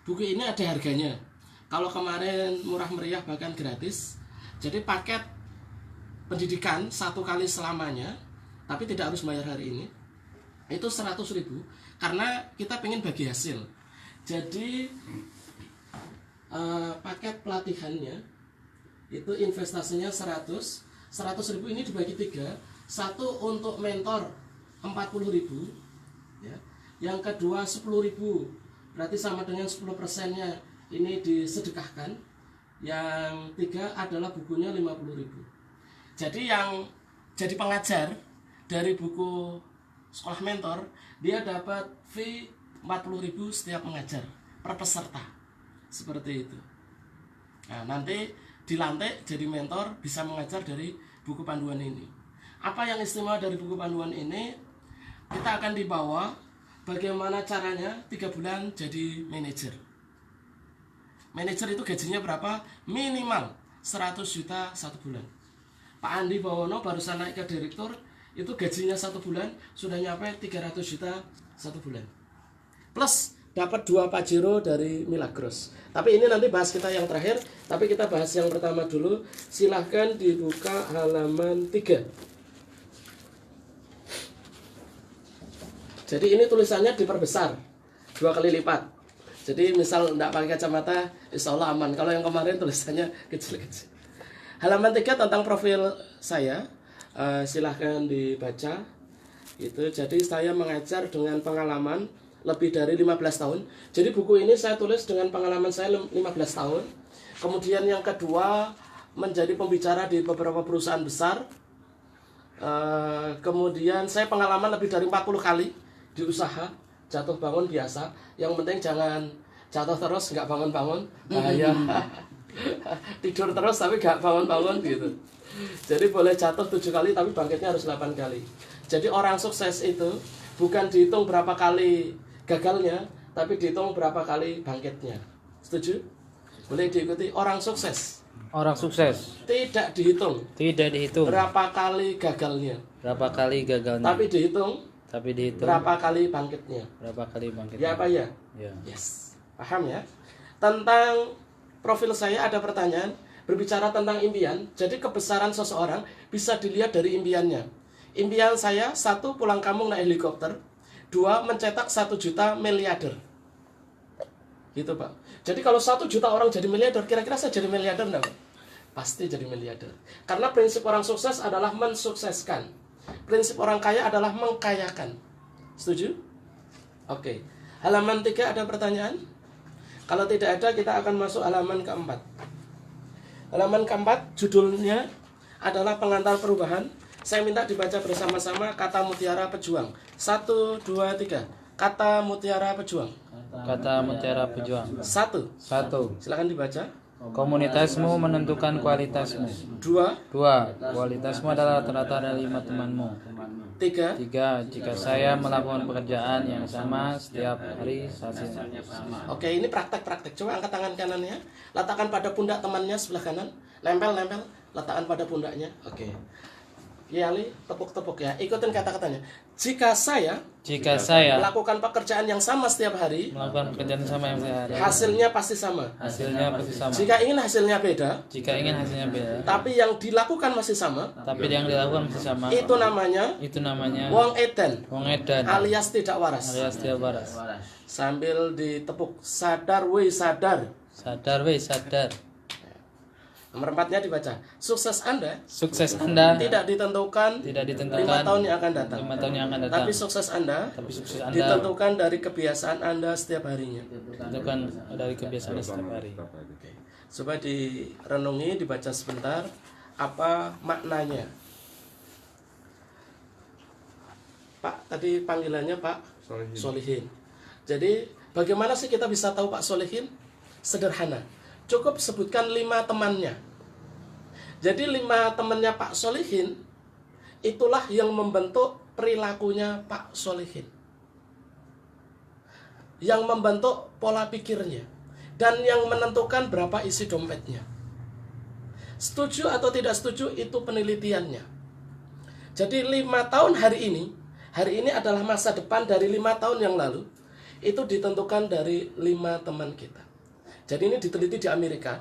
buku ini ada harganya. Kalau kemarin murah meriah bahkan gratis. Jadi paket pendidikan 1 kali selamanya, tapi tidak harus bayar hari ini, itu 100.000 karena kita pengen bagi hasil. Jadi paket pelatihannya itu investasinya 100.000 ini dibagi 3. Satu untuk mentor 40.000 ya. Yang kedua 10.000, berarti sama dengan 10%-nya ini disedekahkan. Yang 3 adalah bukunya 50.000. Jadi yang jadi pengajar dari buku sekolah mentor, dia dapat fee 40.000 setiap mengajar per peserta. Seperti itu. Nah, nanti dilantik jadi mentor bisa mengajar dari buku panduan ini. Apa yang istimewa dari buku panduan ini? Kita akan dibawa bagaimana caranya 3 bulan jadi manajer. Manajer itu gajinya berapa? Minimal 100 juta 1 bulan. Pak Andi Bawono barusan naik ke direktur, itu gajinya 1 bulan sudah nyampe 300 juta 1 bulan. Plus dapat 2 Pajero dari Milagros. Tapi ini nanti bahas kita yang terakhir. Tapi kita bahas yang pertama dulu. Silahkan dibuka halaman 3. Jadi ini tulisannya diperbesar 2 kali lipat. Jadi misal tidak pakai kacamata, insya Allah aman. Kalau yang kemarin tulisannya kecil-kecil. Halaman 3 tentang profil saya. Silahkan dibaca. Itu jadi saya mengajar dengan pengalaman lebih dari 15 tahun. Jadi buku ini saya tulis dengan pengalaman saya 15 tahun. Kemudian yang kedua, menjadi pembicara di beberapa perusahaan besar. Kemudian saya pengalaman lebih dari 40 kali di usaha. Jatuh bangun biasa. Yang penting jangan jatuh terus, nggak bangun-bangun, bahaya. Tidur terus tapi nggak bangun-bangun gitu. Jadi boleh jatuh 7 kali tapi bangkitnya harus 8 kali. Jadi orang sukses itu bukan dihitung berapa kali gagalnya, tapi dihitung berapa kali bangkitnya. Setuju? Boleh diikuti. Orang sukses. Orang sukses Tidak dihitung. tidak dihitung Berapa kali gagalnya. berapa kali gagalnya, Tapi dihitung berapa kali bangkitnya. berapa kali bangkit. Ya apa ya? Ya. Yes. Paham ya? Tentang profil saya ada pertanyaan. Berbicara tentang impian. Jadi kebesaran seseorang bisa dilihat dari impiannya. Impian saya, 1, pulang kampung naik helikopter. 2, mencetak 1 juta miliarder. Gitu Pak. Jadi kalau 1 juta orang jadi miliarder, kira-kira saya jadi miliarder enggak Pak? Pasti jadi miliarder. Karena prinsip orang sukses adalah mensukseskan. Prinsip orang kaya adalah mengkayakan. Setuju? Oke. Halaman 3 ada pertanyaan? Kalau tidak ada, kita akan masuk halaman keempat. Halaman keempat judulnya adalah pengantar perubahan. Saya minta dibaca bersama-sama kata mutiara pejuang. 1, 2, 3. Kata mutiara pejuang. Kata mutiara pejuang. 1. Silakan dibaca. Komunitasmu menentukan kualitasmu. 2. 2. Kualitasmu adalah rata-rata dari 5 temanmu. 3. 3. Jika saya melakukan pekerjaan yang sama setiap hari, hasilnya sama. Oke, ini praktek-praktek. Coba angkat tangan kanannya, letakkan pada pundak temannya sebelah kanan. Nempel, letakkan pada pundaknya. Oke. Ya Ali, tepuk-tepuk ya. Ikutin kata-katanya. Jika saya melakukan pekerjaan yang sama setiap hari, melakukan pekerjaan sama yang sehari, hasilnya pasti sama. hasilnya pasti sama. Jika ingin hasilnya beda, tapi yang dilakukan masih sama, yang dilakukan masih sama, itu namanya wong edan, alias tidak waras. Sambil ditepuk. Sadar weh sadar. Nomor 4-nya dibaca. Sukses Anda tidak ditentukan 5 tahun yang akan datang. Tapi sukses Anda ditentukan dari kebiasaan Anda setiap harinya. Oke. Coba direnungi, dibaca sebentar. Apa maknanya? Pak, tadi panggilannya Pak Solihin. Jadi bagaimana sih kita bisa tahu Pak Solihin? Sederhana. Cukup sebutkan 5 temannya. Jadi 5 temannya Pak Solihin itulah yang membentuk perilakunya Pak Solihin, yang membentuk pola pikirnya, dan yang menentukan berapa isi dompetnya. Setuju atau tidak setuju itu penelitiannya. Jadi 5 tahun hari ini adalah masa depan dari 5 tahun yang lalu. itu ditentukan dari 5 teman kita. Jadi ini diteliti di Amerika.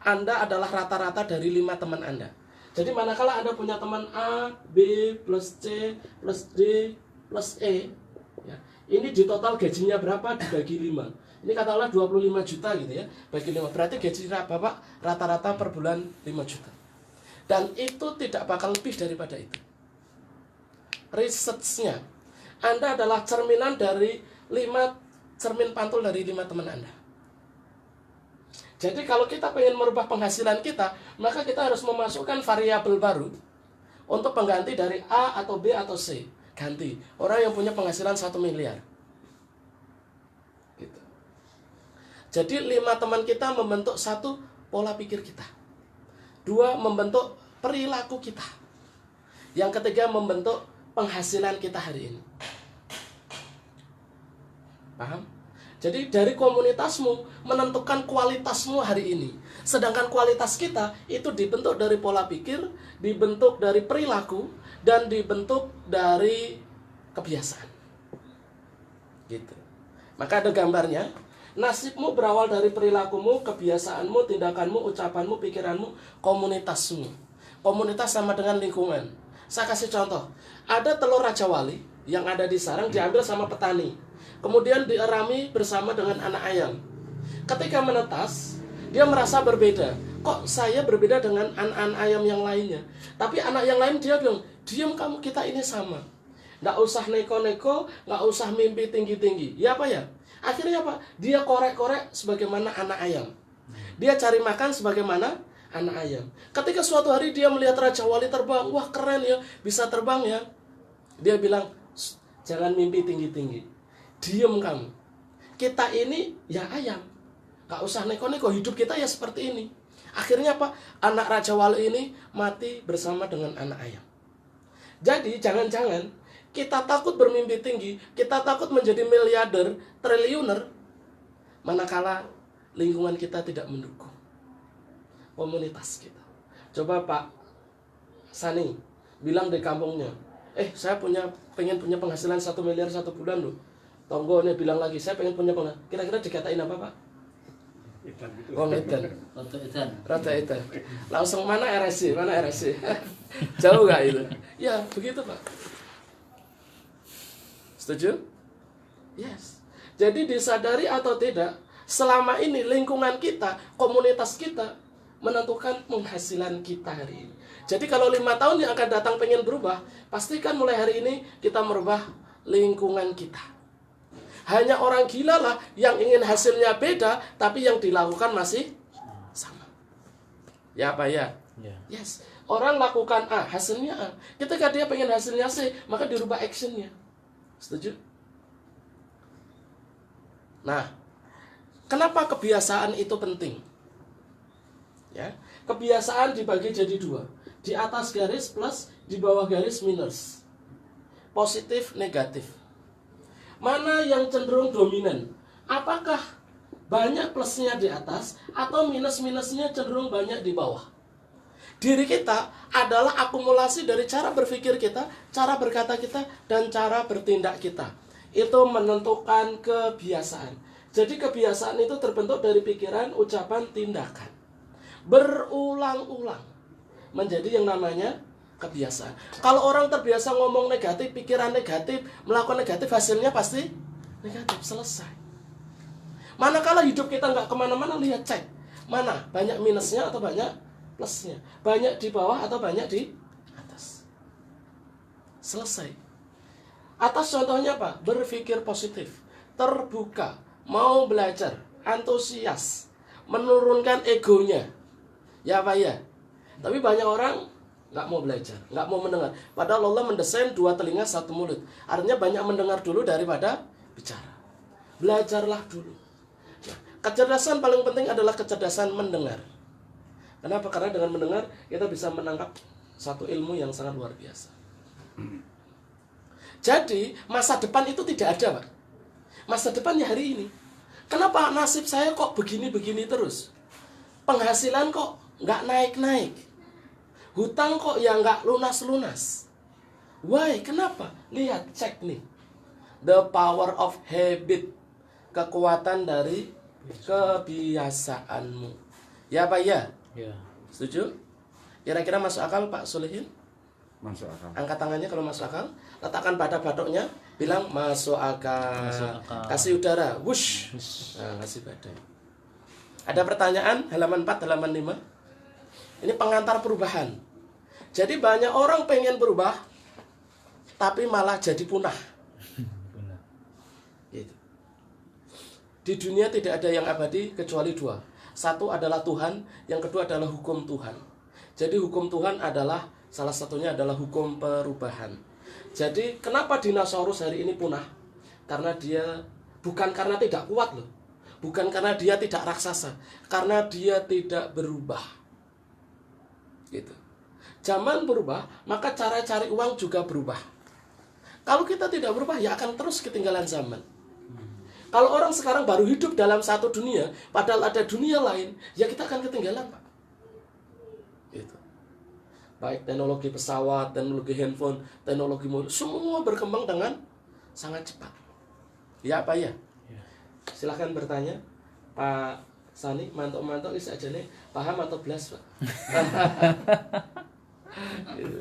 Anda adalah rata-rata dari 5 teman Anda. Jadi manakala Anda punya teman A, B, plus C, plus D, plus E, ya, ini di total gajinya berapa dibagi 5. Ini katakanlah 25 juta gitu ya, bagi 5. Berarti gaji Bapak rata-rata per bulan 5 juta. Dan itu tidak bakal lebih daripada itu. Research-nya, Anda adalah cerminan dari 5 cermin pantul dari 5 teman Anda. Jadi kalau kita pengen merubah penghasilan kita, maka kita harus memasukkan variabel baru untuk pengganti dari A atau B atau C. Ganti orang yang punya penghasilan 1 miliar. Gitu. Jadi 5 teman kita membentuk 1 pola pikir kita. 2 membentuk perilaku kita. Yang ketiga membentuk penghasilan kita hari ini. Paham? Jadi dari komunitasmu menentukan kualitasmu hari ini. Sedangkan kualitas kita itu dibentuk dari pola pikir, dibentuk dari perilaku, dan dibentuk dari kebiasaan. Gitu. Maka ada gambarnya. Nasibmu berawal dari perilakumu, kebiasaanmu, tindakanmu, ucapanmu, pikiranmu, komunitasmu. Komunitas sama dengan lingkungan. Saya kasih contoh. Ada telur Raja Wali yang ada di sarang diambil sama petani. Kemudian dierami bersama dengan anak ayam. Ketika menetas, dia merasa berbeda. Kok saya berbeda dengan anak-anak ayam yang lainnya? Tapi anak yang lain dia bilang, diam kamu, kita ini sama. Nggak usah neko-neko, nggak usah mimpi tinggi-tinggi. Ya apa ya? Akhirnya apa? Dia korek-korek sebagaimana anak ayam. Dia cari makan sebagaimana anak ayam. Ketika suatu hari dia melihat Raja Wali terbang, wah keren ya, bisa terbang ya. Dia bilang, jangan mimpi tinggi-tinggi. Diam kamu. Kita ini ya ayam. Gak usah neko-neko, hidup kita ya seperti ini. Akhirnya apa? Anak Raja Wali ini mati bersama dengan anak ayam. Jadi jangan-jangan kita takut bermimpi tinggi, kita takut menjadi miliarder, triliuner, manakala lingkungan kita tidak mendukung. Komunitas kita. Coba Pak Sani bilang di kampungnya, saya pengen punya penghasilan 1 miliar 1 bulan loh. Tonggonya bilang lagi, saya pengen punya penghasilan. Kira-kira dikatain apa Pak? Oh edan. Rada edan. Langsung mana RSC? Mana RSC? Jauh gak itu? Ya begitu Pak. Setuju? Yes. Jadi disadari atau tidak, selama ini lingkungan kita, komunitas kita menentukan penghasilan kita hari ini. Jadi kalau 5 tahun yang akan datang pengen berubah, pastikan mulai hari ini kita merubah lingkungan kita. Hanya orang gila lah yang ingin hasilnya beda, tapi yang dilakukan masih sama. Ya apa ya? Yes. Orang lakukan A, hasilnya A. Ketika dia pengen hasilnya C, maka dirubah actionnya. Setuju? Nah, kenapa kebiasaan itu penting? Ya, kebiasaan dibagi jadi 2. Di atas garis plus, di bawah garis minus. Positif, negatif. Mana yang cenderung dominan? Apakah banyak plusnya di atas atau minus-minusnya cenderung banyak di bawah? Diri kita adalah akumulasi dari cara berpikir kita, cara berkata kita, dan cara bertindak kita. Itu menentukan kebiasaan. Jadi kebiasaan itu terbentuk dari pikiran, ucapan, tindakan. Berulang-ulang menjadi yang namanya kebiasaan. Kalau orang terbiasa ngomong negatif, pikiran negatif, melakukan negatif, hasilnya pasti negatif. Selesai. Manakala hidup kita nggak kemana-mana, lihat cek. Mana banyak minusnya atau banyak plusnya. Banyak di bawah atau banyak di atas. Selesai. Atas contohnya apa? Berpikir positif. Terbuka. Mau belajar. Antusias. Menurunkan egonya. Ya Pak ya. Tapi banyak orang nggak mau belajar, nggak mau mendengar. Padahal Allah mendesain 2 telinga 1 mulut. Artinya banyak mendengar dulu daripada bicara. Belajarlah dulu. Nah, kecerdasan paling penting adalah kecerdasan mendengar. Kenapa? Karena dengan mendengar kita bisa menangkap satu ilmu yang sangat luar biasa. Jadi masa depan itu tidak ada Pak. Masa depannya hari ini. Kenapa nasib saya kok begini-begini terus? Penghasilan kok nggak naik-naik? Hutang kok yang nggak lunas-lunas? Why? Kenapa? Lihat, cek nih. The power of habit. kekuatan dari kebiasaanmu. Ya Pak ya? Ya. Setuju? Kira-kira masuk akal Pak Solihin? Masuk akal. Angkat tangannya kalau masuk akal. Letakkan pada batuknya, bilang masuk akal. Masuk akal. Kasih udara, wush. Nah, kasih badai. Ada pertanyaan? Halaman 4, halaman 5. Ini pengantar perubahan. Jadi banyak orang pengen berubah, tapi malah jadi punah. Benar. Gitu. Di dunia tidak ada yang abadi kecuali dua. Satu adalah Tuhan, yang kedua adalah hukum Tuhan. Jadi hukum Tuhan adalah, salah satunya adalah hukum perubahan. Jadi kenapa dinosaurus hari ini punah? Karena dia, bukan karena tidak kuat loh. Bukan karena dia tidak raksasa, karena dia tidak berubah. Gitu. Zaman berubah, maka cara cari uang juga berubah. Kalau kita tidak berubah, ya akan terus ketinggalan zaman. Kalau orang sekarang baru hidup dalam satu dunia, padahal ada dunia lain, ya kita akan ketinggalan, Pak. Gitu. Baik teknologi pesawat, teknologi handphone, teknologi mobil, semua berkembang dengan sangat cepat. Ya, Pak ya? Silahkan bertanya, Pak Sani, mantuk-mantuk ini saja nih, paham atau belas, Pak? Gitu.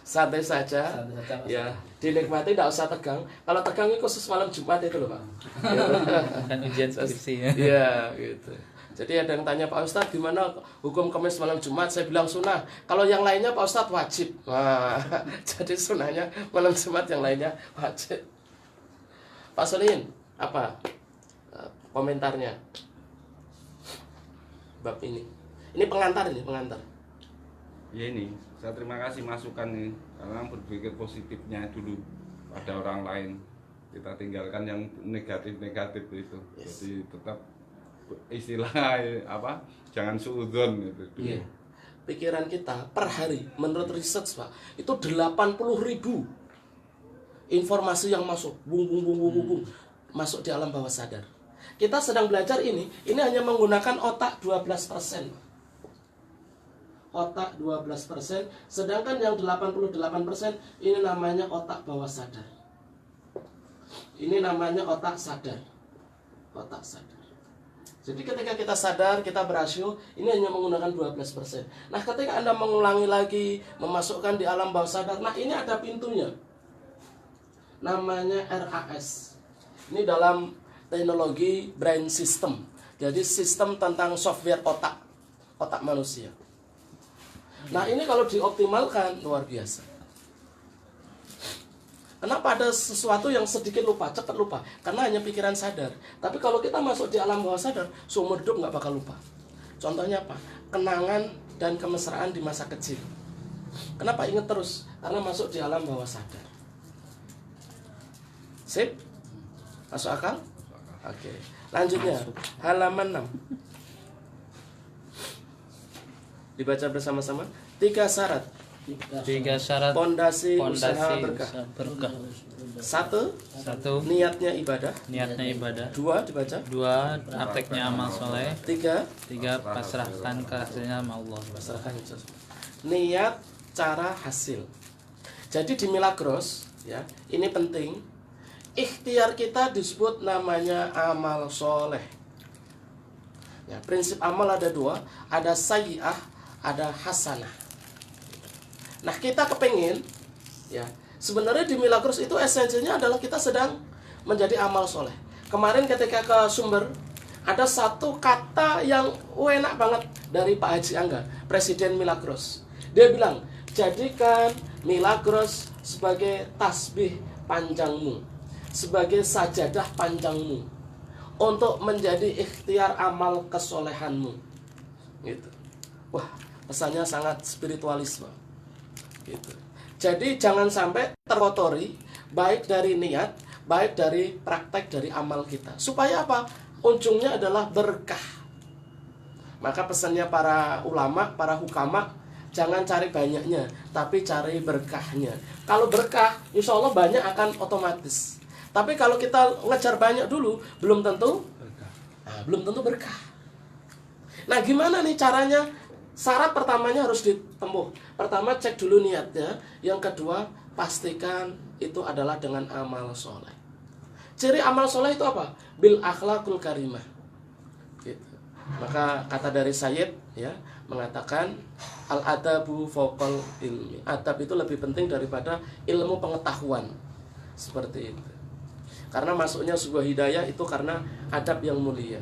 Santai saja, ya dinikmati, tidak usah tegang. Kalau tegang itu khusus malam Jumat itu loh Pak. Kan ujian skripsi. Iya gitu. Jadi ada yang tanya Pak Ustadz gimana hukum Kamis malam Jumat? Saya bilang sunnah. Kalau yang lainnya Pak Ustadz wajib. Wah, jadi sunnahnya malam Jumat, yang lainnya wajib. Pak Solihin, apa komentarnya bab ini? Ini pengantar, ini pengantar. Ya ini, saya terima kasih masukan nih, karena berpikir positifnya dulu pada orang lain. Kita tinggalkan yang negatif-negatif itu. Yes. Jadi tetap istilah apa? Jangan suudzon gitu. Iya. Pikiran kita per hari menurut research Pak, itu 80.000 informasi yang masuk, bung, masuk di alam bawah sadar. Kita sedang belajar ini hanya menggunakan otak 12%. Otak 12%, sedangkan yang 88% ini namanya otak bawah sadar. Ini namanya otak sadar. Otak sadar. Jadi ketika kita sadar, kita berasio, ini hanya menggunakan 12%. Nah, ketika Anda mengulangi lagi, memasukkan di alam bawah sadar, nah ini ada pintunya. Namanya RAS. Ini dalam teknologi brain system. Jadi sistem tentang software otak, otak manusia. Nah ini kalau dioptimalkan luar biasa. Kenapa ada sesuatu yang sedikit lupa, cepat lupa? Karena hanya pikiran sadar. Tapi kalau kita masuk di alam bawah sadar, seumur hidup nggak bakal lupa. Contohnya apa? Kenangan dan kemesraan di masa kecil. Kenapa ingat terus? Karena masuk di alam bawah sadar. Sip? Masuk akal? Oke. Lanjutnya, halaman 6. Dibaca bersama-sama. 3 syarat. 3 syarat Pondasi usaha pondasi berkah. usaha berkah. 1. 1. Niatnya ibadah. Niatnya ibadah. 2. Dibaca. 2. Prakteknya amal soleh. 3. 3. Pasrahkan kehasilnya sama Allah. Pasrahkan niat, cara, hasil. Jadi di Milagros, ya, ini penting. Ikhtiar kita disebut namanya amal soleh. Ya, prinsip amal ada 2, ada sayyi'ah, ada hasanah. Nah, kita kepengen, ya, sebenarnya di Milagros itu esensinya adalah kita sedang menjadi amal soleh. Kemarin ketika ke Sumber, ada satu kata yang enak banget dari Pak Haji Angga, Presiden Milagros. Dia bilang, jadikan Milagros sebagai tasbih panjangmu, sebagai sajadah panjangmu, untuk menjadi ikhtiar amal kesolehanmu. Gitu. Wah, pesannya sangat spiritualis, Pak. Gitu. Jadi jangan sampai terkotori baik dari niat, baik dari praktek dari amal kita. Supaya apa? Ujungnya adalah berkah. Maka pesannya para ulama, para hukama, jangan cari banyaknya, tapi cari berkahnya. Kalau berkah, insya Allah banyak akan otomatis. Tapi kalau kita ngejar banyak dulu, belum tentu berkah. Nah, belum tentu berkah. Nah, gimana nih caranya? Syarat pertamanya harus ditempuh. Pertama, cek dulu niatnya. Yang kedua, pastikan itu adalah dengan amal soleh. Ciri amal soleh itu apa? Bil akhlakul karimah. Gitu. Maka kata dari Sayyid ya mengatakan al adabu fawqal ilmi. Adab itu lebih penting daripada ilmu pengetahuan. Seperti itu. Karena masuknya sebuah hidayah itu karena adab yang mulia.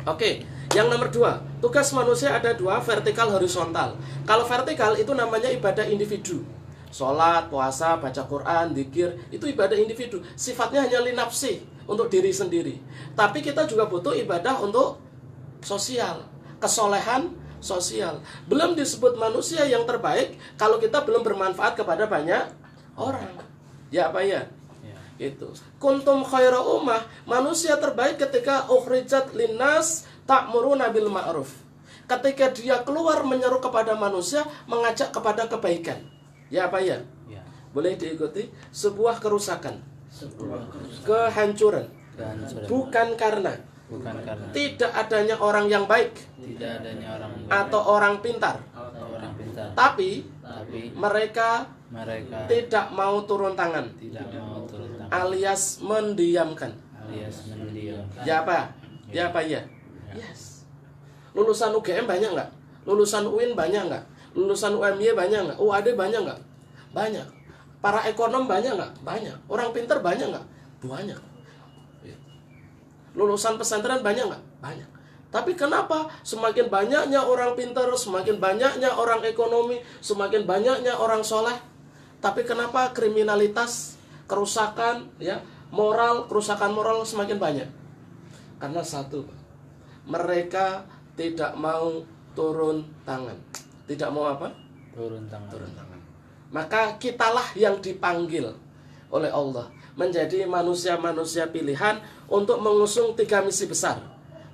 Oke, yang nomor 2, tugas manusia ada 2, vertikal, horizontal. Kalau vertikal itu namanya ibadah individu. Sholat, puasa, baca Quran, dzikir, itu ibadah individu. Sifatnya hanya linafsi, untuk diri sendiri. Tapi kita juga butuh ibadah untuk sosial, kesolehan sosial. Belum disebut manusia yang terbaik kalau kita belum bermanfaat kepada banyak orang. Ya apa ya? Itu kuntum khaira ummah, manusia terbaik ketika ukhrijat linnas ta'muruna bil ma'ruf. Ketika dia keluar menyeru kepada manusia, mengajak kepada kebaikan. Ya apa ya? Boleh diikuti sebuah kerusakan, kehancuran. Bukan karena tidak adanya orang yang baik, atau orang pintar, tapi mereka tidak mau turun tangan, alias mendiamkan. Ya apa? Ya apa ya? Yes. Lulusan UGM banyak nggak? Lulusan UIN banyak nggak? Lulusan UMY banyak nggak? UAD banyak nggak? Banyak. Para ekonom banyak nggak? Banyak. Orang pintar banyak nggak? Banyak. Lulusan pesantren banyak nggak? Banyak. Tapi kenapa semakin banyaknya orang pintar, semakin banyaknya orang ekonomi, semakin banyaknya orang soleh, tapi kenapa kriminalitas, kerusakan, ya, kerusakan moral semakin banyak? Karena satu, mereka tidak mau turun tangan. Tidak mau apa? Turun tangan. Maka kitalah yang dipanggil oleh Allah menjadi manusia-manusia pilihan untuk mengusung 3 misi besar.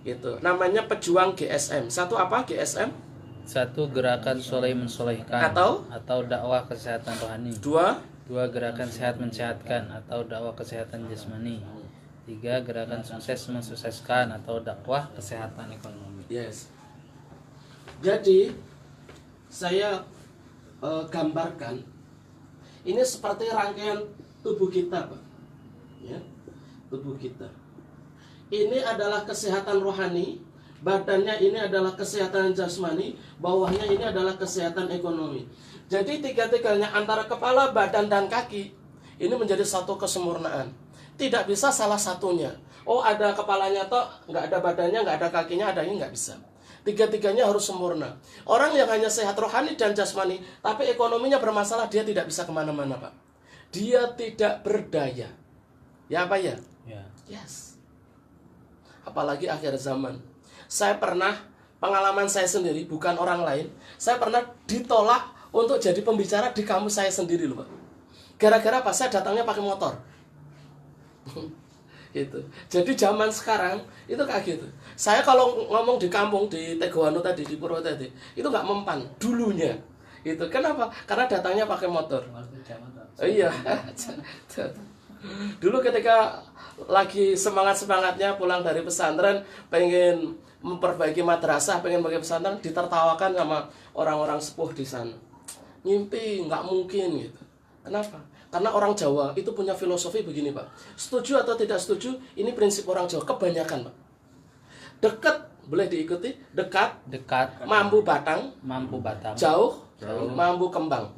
Gitu. Namanya pejuang GSM. Satu apa GSM? 1, gerakan soleh mensolehkan atau dakwah kesehatan rohani. 2, gerakan sehat mensehatkan atau dakwah kesehatan jasmani. 3, gerakan sukses mensukseskan atau dakwah kesehatan ekonomi. Yes. Jadi saya gambarkan ini seperti rangkaian tubuh kita, Pak. Ya, tubuh kita. Ini adalah kesehatan rohani, badannya ini adalah kesehatan jasmani, bawahnya ini adalah kesehatan ekonomi. Jadi tiga-tiganya antara kepala, badan, dan kaki ini menjadi satu kesempurnaan. Tidak bisa salah satunya. Oh, ada kepalanya toh, nggak ada badannya, nggak ada kakinya, ada ini, nggak bisa. Tiga-tiganya harus sempurna. Orang yang hanya sehat rohani dan jasmani, tapi ekonominya bermasalah, dia tidak bisa kemana-mana, Pak. Dia tidak berdaya. Ya apa ya? Yes. Apalagi akhir zaman. Saya pernah, pengalaman saya sendiri, bukan orang lain, saya pernah ditolak untuk jadi pembicara di kampus saya sendiri loh, Pak. Gara-gara apa? Saya datangnya pakai motor. Gitu. Jadi zaman sekarang itu kayak gitu. Saya kalau ngomong di kampung di Tegoano tadi, di Purwodadi, itu nggak mempan dulunya. Itu kenapa? Karena datangnya pakai motor. Iya. Dulu ketika lagi semangat-semangatnya pulang dari pesantren, pengen memperbaiki madrasah, pengen bagi pesantren, ditertawakan sama orang-orang sepuh di sana. Ngimpi, nggak mungkin gitu. Kenapa? Karena orang Jawa itu punya filosofi begini, Pak. Setuju atau tidak setuju, ini prinsip orang Jawa kebanyakan, Pak. Dekat boleh diikuti, dekat, mampu batang, jauh, mampu kembang.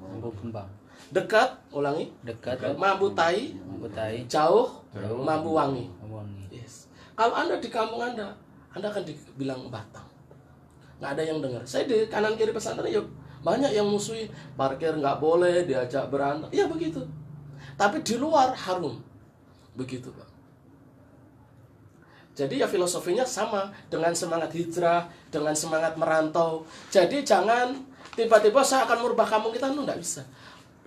Dekat, ulangi, mampu tai, jauh, mampu wangi. Yes. Kalau Anda di kampung Anda akan dibilang batang. Nggak ada yang dengar. Saya di kanan kiri pesantren, yuk, banyak yang musuhin, parkir nggak boleh, diajak berantem, ya begitu. Tapi di luar harum, begitu, Pak. Jadi ya filosofinya sama dengan semangat hijrah, dengan semangat merantau. Jadi jangan tiba-tiba saya akan merubah kampung kita, enggak bisa.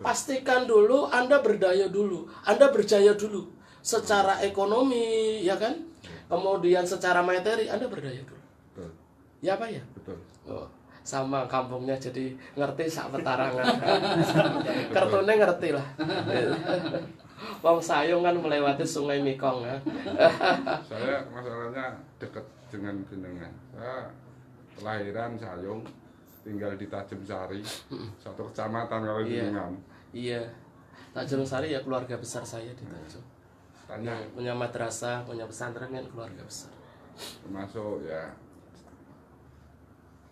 Pastikan dulu Anda berdaya dulu, Anda berjaya dulu secara ekonomi, ya kan? Kemudian secara materi Anda berdaya dulu. Betul. Ya Pak ya? Betul. Oh, sama kampungnya jadi ngerti sak petarangan. Kartune ngerti lah. Wong Sayung kan melewati Sungai Mekong ya. Saya masalahnya dekat dengan jenengan. Saya kelahiran Sayung, tinggal di Tajamsari, satu kecamatan kalau jenengan. Iya. Tajamsari ya keluarga besar saya di Tajam. tanya punya madrasah, punya pesantren kan keluarga besar. termasuk ya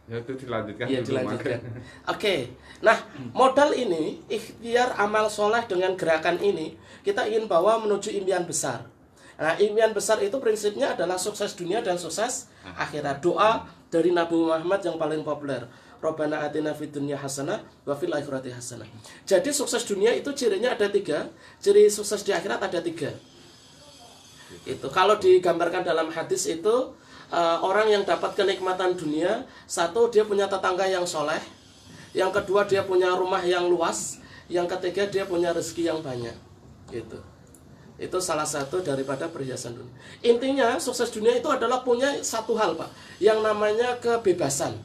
itu dilanjutkan Iya, dulu, dilanjutkan. Mak. Oke. Nah, modal ini, ikhtiar amal soleh dengan gerakan ini, kita ingin bawa menuju impian besar. Nah, impian besar itu prinsipnya adalah sukses dunia dan sukses akhirat. Doa dari Nabi Muhammad yang paling populer. Rabbana atina fid dunya hasanah wa fil akhirati hasanah. Jadi sukses dunia itu cirinya ada 3, ciri sukses di akhirat ada 3. Itu kalau digambarkan dalam hadis itu, orang yang dapat kenikmatan dunia, 1 dia punya tetangga yang soleh, yang kedua dia punya rumah yang luas, yang ketiga dia punya rezeki yang banyak. Gitu. Itu salah satu daripada perhiasan dunia. Intinya sukses dunia itu adalah punya satu hal, Pak, yang namanya kebebasan.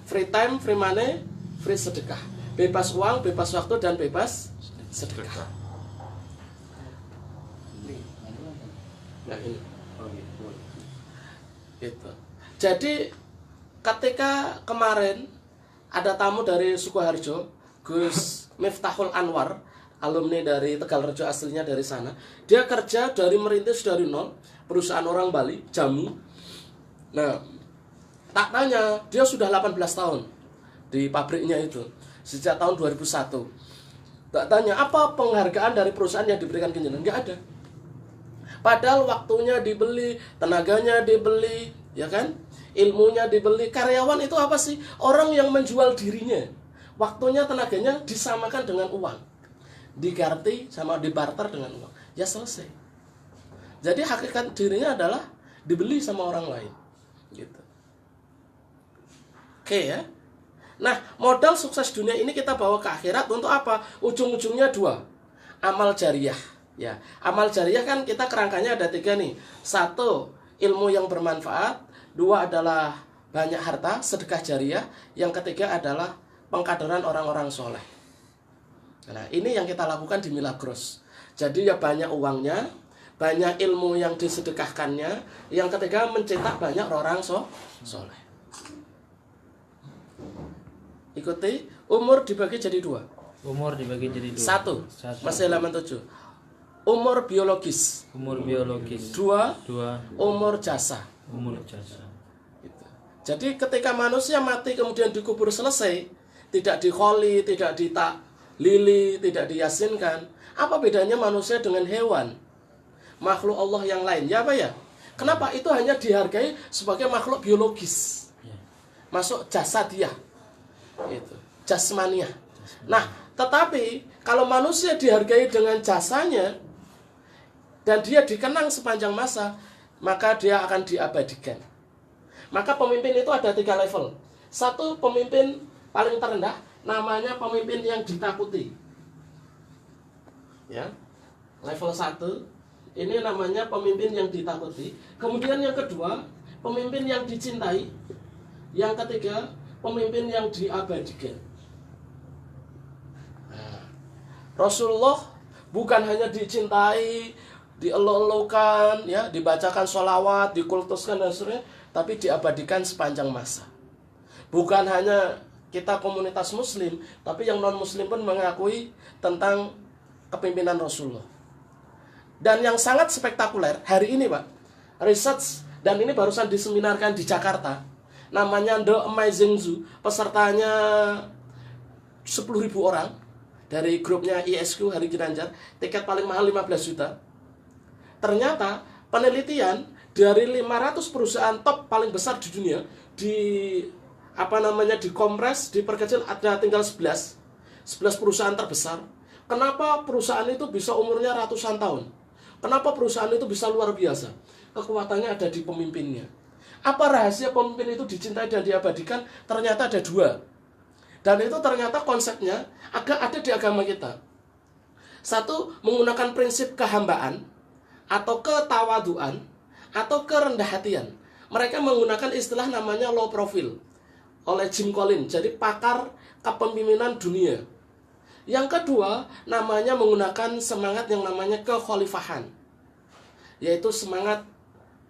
Free time, free money, free sedekah. Bebas uang, bebas waktu, dan bebas sedekah. Nah, ini. Gitu. Jadi ketika kemarin ada tamu dari Sukoharjo, Gus Miftahul Anwar, alumni dari Tegalrejo, aslinya dari sana. Dia kerja dari merintis dari nol, perusahaan orang Bali, jamu. Nah, tak tanya, dia sudah 18 tahun di pabriknya itu, sejak tahun 2001. Tak tanya, apa penghargaan dari perusahaan yang diberikan ke jenengan? Nggak ada. Padahal waktunya dibeli, tenaganya dibeli, ya kan? Ilmunya dibeli. Karyawan itu apa sih? Orang yang menjual dirinya. Waktunya, tenaganya disamakan dengan uang. Diganti sama dibarter dengan uang. Ya selesai. Jadi hakikat dirinya adalah dibeli sama orang lain. Gitu. Oke ya. Nah, modal sukses dunia ini kita bawa ke akhirat untuk apa? Ujung-ujungnya 2. Amal jariah. Ya, amal jariah kan kita kerangkanya ada 3 nih. 1, ilmu yang bermanfaat. 2 adalah banyak harta, sedekah jariah. Yang ketiga adalah pengkaderan orang-orang soleh. Nah, ini yang kita lakukan di Milagros. Jadi ya banyak uangnya, banyak ilmu yang disedekahkannya. Yang ketiga mencetak banyak orang soleh. Ikuti, umur dibagi jadi 2. Umur dibagi jadi 2. 1, Satu. masih halaman 7. Umur biologis. Umur biologis. 2, 2. umur jasa. Umur jasa. Gitu. Jadi ketika manusia mati kemudian dikubur selesai, tidak dikholi, tidak ditaklili, tidak diyasinkan, apa bedanya manusia dengan hewan? Makhluk Allah yang lain, ya apa ya? Kenapa itu hanya dihargai sebagai makhluk biologis? Masuk jasadiah. Itu, jasmaniah. Nah, tetapi kalau manusia dihargai dengan jasanya dan dia dikenang sepanjang masa, maka dia akan diabadikan. Maka pemimpin itu ada 3 level. 1, pemimpin paling terendah, namanya pemimpin yang ditakuti. Ya. Level 1 ini namanya pemimpin yang ditakuti. Kemudian yang kedua, pemimpin yang dicintai. Yang ketiga, pemimpin yang diabadikan. Nah, Rasulullah bukan hanya dicintai, dielok-elokan, ya, dibacakan sholawat, dikultuskan dan seterusnya, tapi diabadikan sepanjang masa. Bukan hanya kita komunitas muslim, tapi yang non-muslim pun mengakui tentang kepemimpinan Rasulullah. Dan yang sangat spektakuler, hari ini Pak, research, dan ini barusan diseminarkan di Jakarta, namanya The Amazing Zoo, pesertanya 10.000 orang, dari grupnya ISQ Hari Ginanjar, tiket paling mahal 15 juta. Ternyata penelitian dari 500 perusahaan top paling besar di dunia dikompres, diperkecil, ada tinggal 11 perusahaan terbesar. Kenapa perusahaan itu bisa umurnya ratusan tahun? Kenapa perusahaan itu bisa luar biasa? Kekuatannya ada di pemimpinnya. Apa rahasia pemimpin itu dicintai dan diabadikan? Ternyata ada 2. Dan itu ternyata konsepnya agak ada di agama kita. 1, menggunakan prinsip kehambaan atau ketawaduan atau kerendah hatian. Mereka menggunakan istilah namanya low profile oleh Jim Collins, jadi pakar kepemimpinan dunia. Yang kedua, namanya menggunakan semangat yang namanya kekhalifahan, yaitu semangat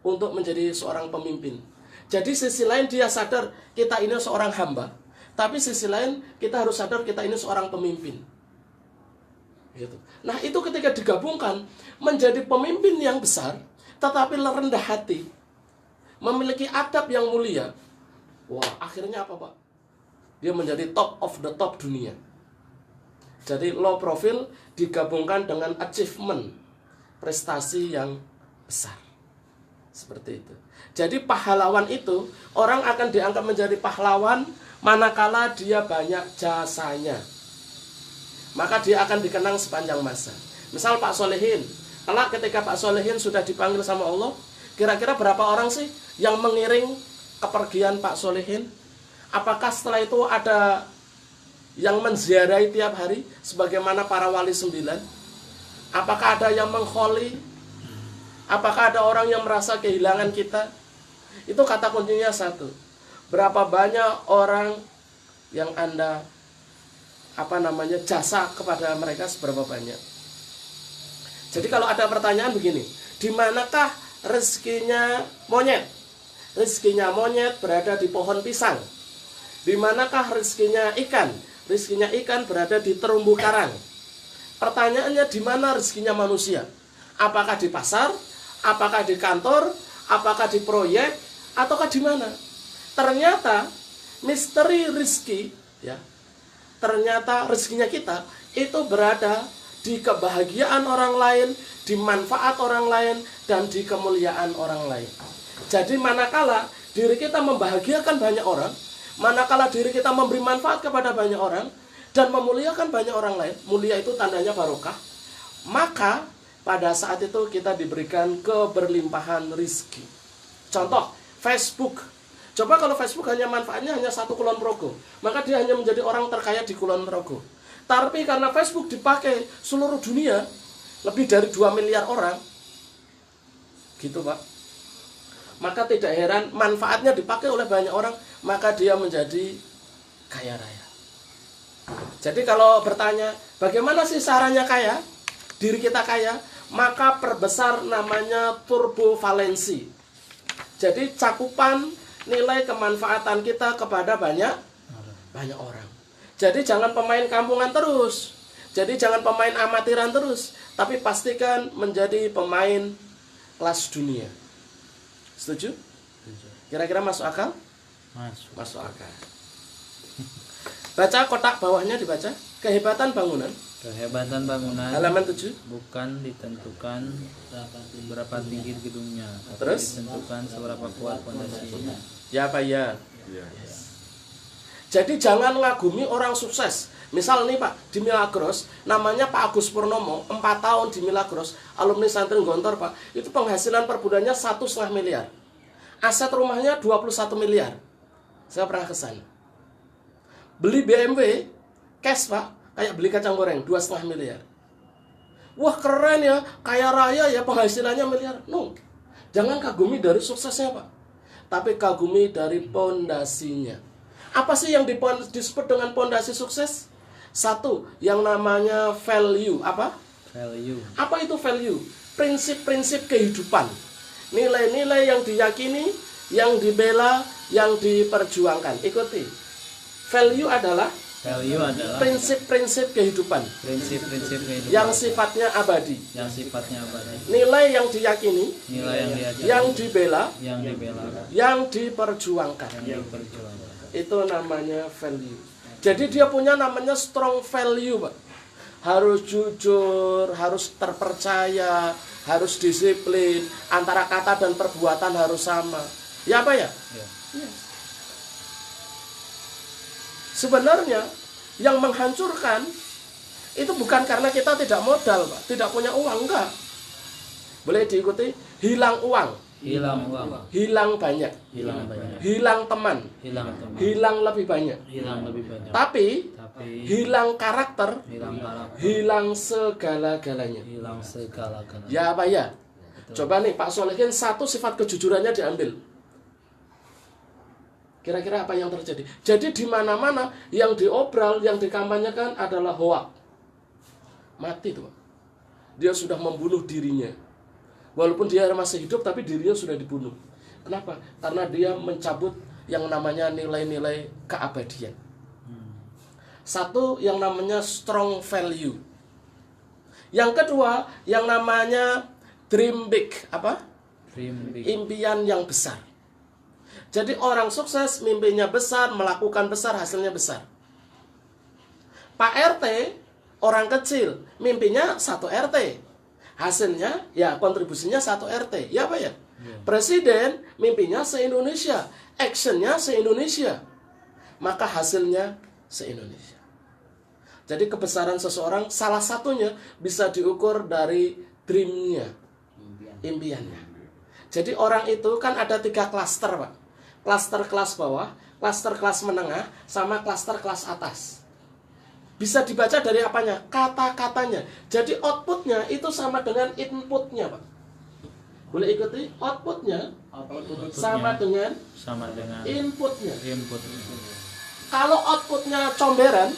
untuk menjadi seorang pemimpin. Jadi sisi lain dia sadar kita ini seorang hamba, tapi sisi lain kita harus sadar kita ini seorang pemimpin. Gitu. Nah itu ketika digabungkan menjadi pemimpin yang besar, tetapi rendah hati, memiliki adab yang mulia. Wah, akhirnya apa Pak? Dia menjadi top of the top dunia. Jadi low profile digabungkan dengan achievement, prestasi yang besar. Seperti itu. Jadi pahlawan itu, orang akan dianggap menjadi pahlawan manakala dia banyak jasanya. Maka dia akan dikenang sepanjang masa. Misal Pak Solehin, kelak ketika Pak Solehin sudah dipanggil sama Allah, kira-kira berapa orang sih yang mengiring kepergian Pak Solehin? Apakah setelah itu ada yang menziarahi tiap hari sebagaimana para wali 9? Apakah ada yang mengkholi? Apakah ada orang yang merasa kehilangan kita? Itu kata kuncinya satu. Berapa banyak orang yang Anda jasa kepada mereka, seberapa banyak? Jadi kalau ada pertanyaan begini, di manakah rezekinya monyet? Rezekinya monyet berada di pohon pisang. Di manakah rezekinya ikan? Rezekinya ikan berada di terumbu karang. Pertanyaannya, di mana rezekinya manusia? Apakah di pasar? Apakah di kantor? Apakah di proyek? Ataukah di mana? Ternyata misteri rezeki, ya, ternyata rezekinya kita itu berada di kebahagiaan orang lain, di manfaat orang lain, dan di kemuliaan orang lain. Jadi manakala diri kita membahagiakan banyak orang, manakala diri kita memberi manfaat kepada banyak orang, dan memuliakan banyak orang lain, mulia itu tandanya barokah, maka pada saat itu kita diberikan keberlimpahan rezeki. Contoh, Facebook. Coba kalau Facebook hanya manfaatnya hanya 1 Kulon Progo, maka dia hanya menjadi orang terkaya di Kulon Progo. Tapi karena Facebook dipakai seluruh dunia, lebih dari 2 miliar orang, gitu Pak. Maka tidak heran manfaatnya dipakai oleh banyak orang, maka dia menjadi kaya raya. Jadi kalau bertanya, bagaimana sih caranya kaya? Diri kita kaya, maka perbesar namanya turbovalensi. Jadi cakupan nilai kemanfaatan kita kepada banyak orang. Jadi jangan pemain kampungan terus. Jadi jangan pemain amatiran terus, tapi pastikan menjadi pemain kelas dunia. Setuju? Kira-kira masuk akal? Masuk akal. Baca kotak bawahnya, dibaca. Kehebatan bangunan. Kehebatan bangunan Halaman 7. bukan ditentukan berapa tinggi gedungnya, tapi Terus? ditentukan seberapa kuat fondasinya. Ya Pak ya. Jadi jangan ngagumi orang sukses. Misal nih Pak, di Milagros, namanya Pak Agus Purnomo, 4 tahun di Milagros, alumni santri Gontor Pak, itu penghasilan per bulannya 1,5 miliar. Aset rumahnya 21 miliar. Saya pernah ke sana. Beli BMW, cash Pak, kayak beli kacang goreng, 2,5 miliar. Wah keren ya, kaya raya ya, penghasilannya miliar. No, jangan kagumi dari suksesnya Pak, tapi kagumi dari pondasinya. Apa sih yang disebut dengan pondasi sukses? Satu, yang namanya value. Apa? Value. Apa itu value? Prinsip-prinsip kehidupan. Nilai-nilai yang diyakini, yang dibela, yang diperjuangkan. Ikuti. Value adalah prinsip-prinsip kehidupan. Prinsip-prinsip kehidupan Yang sifatnya abadi. Nilai yang diyakini, yang dibela, yang diperjuangkan. Itu namanya value. Jadi dia punya namanya strong value Pak. Harus jujur, harus terpercaya, harus disiplin, antara kata dan perbuatan harus sama. Ya apa ya? Ya. Sebenarnya yang menghancurkan itu bukan karena kita tidak modal Pak, tidak punya uang, enggak. Boleh diikuti, hilang uang. Hilang banyak. Hilang teman. Hilang lebih banyak. Tapi hilang karakter. Hilang segala-galanya. Ya apa ya? Coba nih Pak Solehin, satu sifat kejujurannya diambil. Kira-kira apa yang terjadi? Jadi di mana-mana yang diobral, yang dikampanyekan adalah hoak. Mati tuh Pak. Dia sudah membunuh dirinya. Walaupun dia masih hidup, tapi dirinya sudah dibunuh. Kenapa? Karena dia mencabut yang namanya nilai-nilai keabadian. Satu, yang namanya strong value. Yang kedua, yang namanya dream big, apa? Dream big. Impian yang besar. Jadi orang sukses mimpinya besar, melakukan besar, hasilnya besar. Pak RT, orang kecil, mimpinya 1 RT. Hasilnya, ya kontribusinya 1 RT. Ya Pak ya? Presiden, mimpinya se-Indonesia. Actionnya se-Indonesia. Maka hasilnya se-Indonesia. Jadi kebesaran seseorang salah satunya bisa diukur dari dreamnya, impiannya. Jadi orang itu kan ada 3 klaster Pak. Klaster kelas bawah, klaster kelas menengah, sama klaster kelas atas. Bisa dibaca dari apanya? Kata-katanya. Jadi outputnya itu sama dengan inputnya Pak. Boleh ikuti? Outputnya sama dengan inputnya. Kalau outputnya comberan,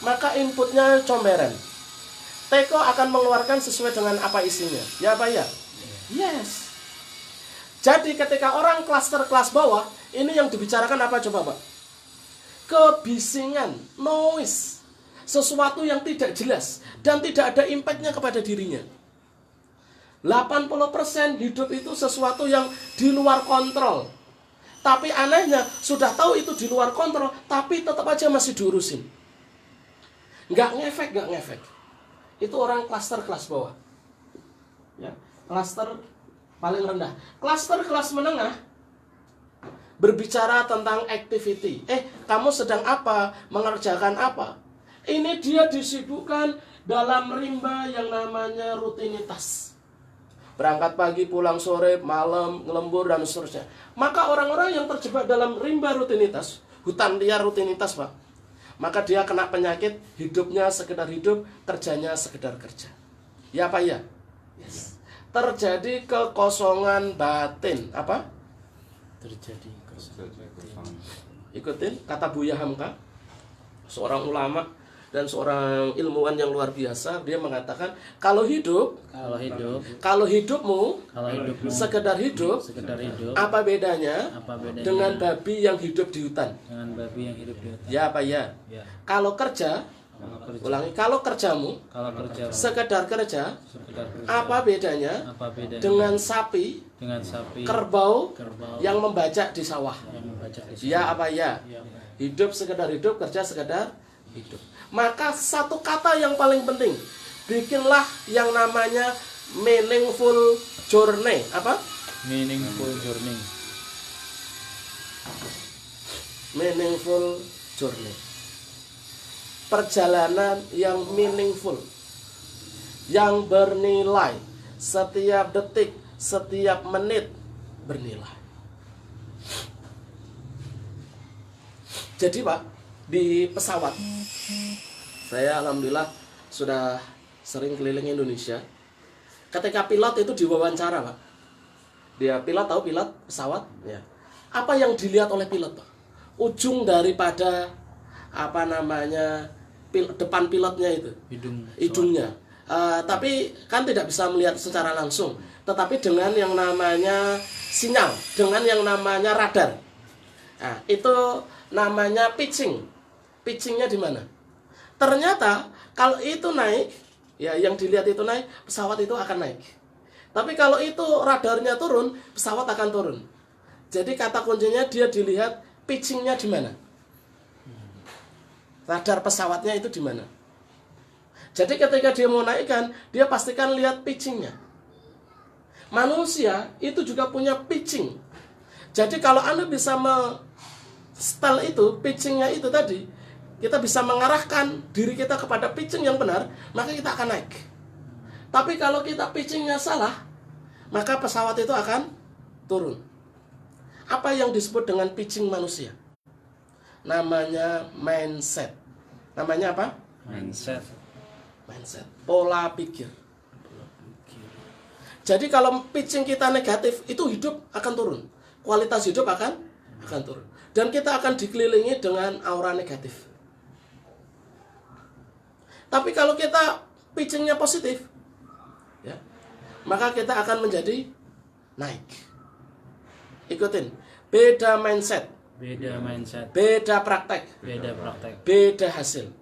maka inputnya comberan. Teko akan mengeluarkan sesuai dengan apa isinya. Ya Pak ya? Yes. Jadi ketika orang klaster kelas bawah, ini yang dibicarakan apa coba Pak? Kebisingan, noise, sesuatu yang tidak jelas dan tidak ada impactnya kepada dirinya. 80% hidup itu sesuatu yang di luar kontrol. Tapi anehnya, sudah tahu itu di luar kontrol, tapi tetap aja masih diurusin. Nggak ngefek. Itu orang klaster kelas bawah. Ya, klaster paling rendah. Klaster kelas menengah berbicara tentang activity. Kamu sedang apa? Mengerjakan apa? Ini dia disibukkan dalam rimba yang namanya rutinitas. Berangkat pagi, pulang sore, malam, ngelembur, dan seterusnya. Maka orang-orang yang terjebak dalam rimba rutinitas, hutan liar rutinitas Pak, maka dia kena penyakit, hidupnya sekedar hidup, kerjanya sekedar kerja. Ya Pak ya? Yes. Terjadi kekosongan batin. Apa? Terjadi kekosongan batin. Ikutin kata Buya Hamka, seorang ulama dan seorang ilmuwan yang luar biasa. Dia mengatakan kalau hidupmu sekedar hidup, apa bedanya dengan babi yang hidup di hutan? Ya Pak ya? Kalau kerja, ulangi, kalau kerjamu sekedar kerja, apa bedanya dengan sapi, kerbau yang membajak di sawah? Ya apa ya? Hidup sekedar hidup, kerja sekedar hidup. Maka satu kata yang paling penting, bikinlah yang namanya meaningful journey. Apa? Meaningful journey. Perjalanan yang meaningful, yang bernilai. Setiap detik, setiap menit bernilai. Jadi Pak, di pesawat, saya alhamdulillah sudah sering keliling Indonesia. Ketika pilot itu diwawancara Pak, dia pilot, tahu pilot pesawat ya. Apa yang dilihat oleh pilot Pak? Ujung daripada depan pilotnya itu, hidungnya. Tapi kan tidak bisa melihat secara langsung, tetapi dengan yang namanya sinyal, dengan yang namanya radar. Nah, itu namanya pitching. Pitchingnya di mana? Ternyata kalau itu naik, ya yang dilihat itu naik, pesawat itu akan naik. Tapi kalau itu radarnya turun, pesawat akan turun. Jadi kata kuncinya dia dilihat pitchingnya di mana. Radar pesawatnya itu di mana. Jadi ketika dia mau naikkan, dia pastikan lihat pitchingnya. Manusia itu juga punya pitching. Jadi kalau Anda bisa setel itu, pitchingnya itu tadi, kita bisa mengarahkan diri kita kepada pitching yang benar, maka kita akan naik. Tapi kalau kita pitchingnya salah, maka pesawat itu akan turun. Apa yang disebut dengan pitching manusia? Namanya mindset. Namanya apa? Mindset. Pola pikir. Jadi kalau pitching kita negatif, itu hidup akan turun. Kualitas hidup akan turun. Dan kita akan dikelilingi dengan aura negatif. Tapi kalau kita pitchingnya positif, ya, maka kita akan menjadi naik. Ikutin. Beda mindset. Beda praktek. Beda hasil.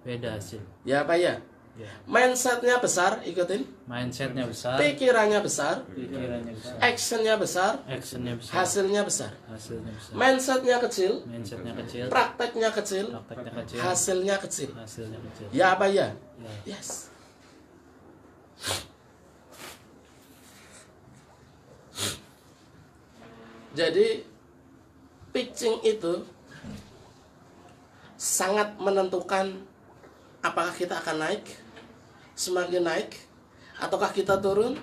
Ya Pak ya? Ya. Mindsetnya besar, ikutin. Mindsetnya besar, Pikirannya besar, pikirannya besar, actionnya besar, actionnya besar, hasilnya besar. hasilnya besar. Mindsetnya kecil, Mindsetnya kecil, prakteknya kecil, prakteknya kecil, hasilnya kecil. hasilnya kecil. Ya apa ya? Ya. Yes. Jadi pitching itu sangat menentukan apakah kita akan naik, semakin naik, ataukah kita turun,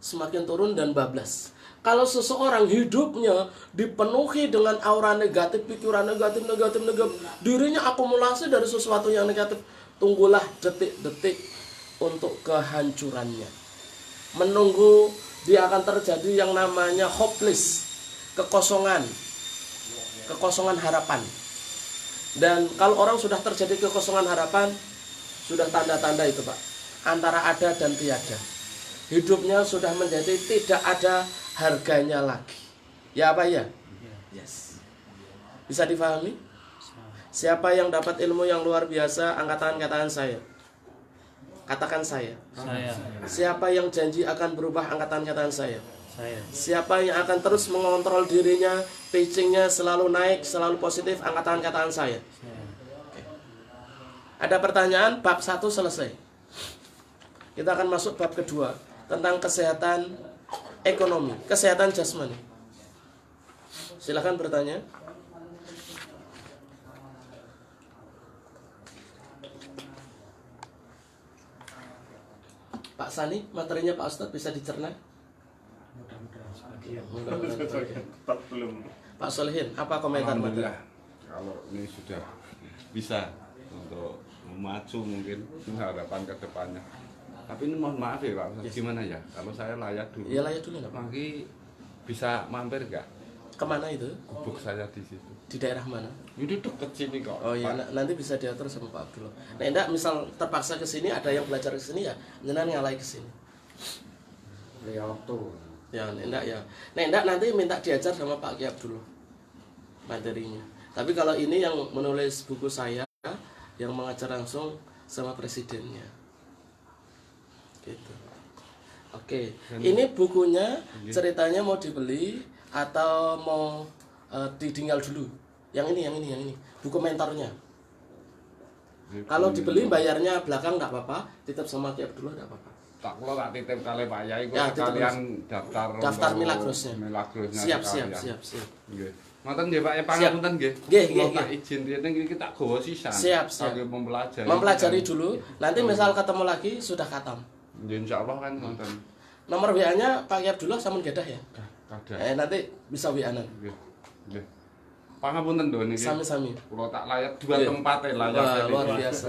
semakin turun dan bablas. Kalau seseorang hidupnya dipenuhi dengan aura negatif, pikiran negatif, dirinya akumulasi dari sesuatu yang negatif, tunggulah detik-detik untuk kehancurannya. Menunggu dia akan terjadi yang namanya hopeless, kekosongan harapan. Dan kalau orang sudah terjadi kekosongan harapan, sudah tanda-tanda itu Pak, antara ada dan tiada. Hidupnya sudah menjadi tidak ada harganya lagi. Ya apa ya? Yes. Bisa difahami? Siapa yang dapat ilmu yang luar biasa, angkat tangan, katakan saya. Katakan saya. Saya. Siapa yang janji akan berubah, angkat tangan, katakan saya. Saya. Siapa yang akan terus mengontrol dirinya, pitchingnya selalu naik, selalu positif, angkat tangan, katakan saya. Oke. Ada pertanyaan, bab 1 selesai. Kita akan masuk bab kedua, tentang kesehatan ekonomi, kesehatan jasmani. Silakan bertanya. Pak Sani, materinya Pak Ustadz bisa dicerna? Tetap belum. Pak Solihin, apa komentar materi? Alhamdulillah, kalau ini sudah bisa untuk memacu mungkin harapan ke depannya. Tapi ini mohon maaf ya Pak, gimana ya? Kalau saya layak dulu. Ya layak dulu nggak Pak? Lagi bisa mampir nggak? Kemana itu? Gubuk saya di situ. Di daerah mana? Ini deket sini kok. Oh iya, Pak. nanti bisa diatur sama Pak Abdullah. Nah, enggak misal terpaksa ke sini, ada yang belajar ke sini ya, jenengan ngalai ke sini. Ya waktu. Ya, enggak ya. Nah, enggak nanti minta diajar sama Pak Ki Abdullah materinya. Tapi kalau ini yang menulis buku saya, yang mengajar langsung sama presidennya. Gitu. Oke, ini bukunya ceritanya mau dibeli atau mau ditinggal dulu? Yang ini. Buku mentornya. Kalau dibeli bayarnya belakang enggak apa-apa, titip sama Ki Abdullah enggak apa-apa. Tak kalau tak titip kali Pak Yai kok Ya, sekalian daftar untuk Milagrosnya. Milagrosnya Siap. sekalian. Siap. Nggih. Ngoten nggih Pak, ya pangapunten nggih. Nggih. Kalau tak izin rene iki tak gawa sisan. Siap. Kangge mempelajari. Mempelajari dulu, nanti misal ketemu lagi sudah khatam. Ya insyaallah kan ngoten. Nomor WA-nya Pak Ki Abdullah sampun gadah ya? Kada. Nanti bisa WA-an. Nggih. Pangapunten lho niki. Sami-sami. Kula tak layak dua Iya. tempat layak. Wah, luar biasa.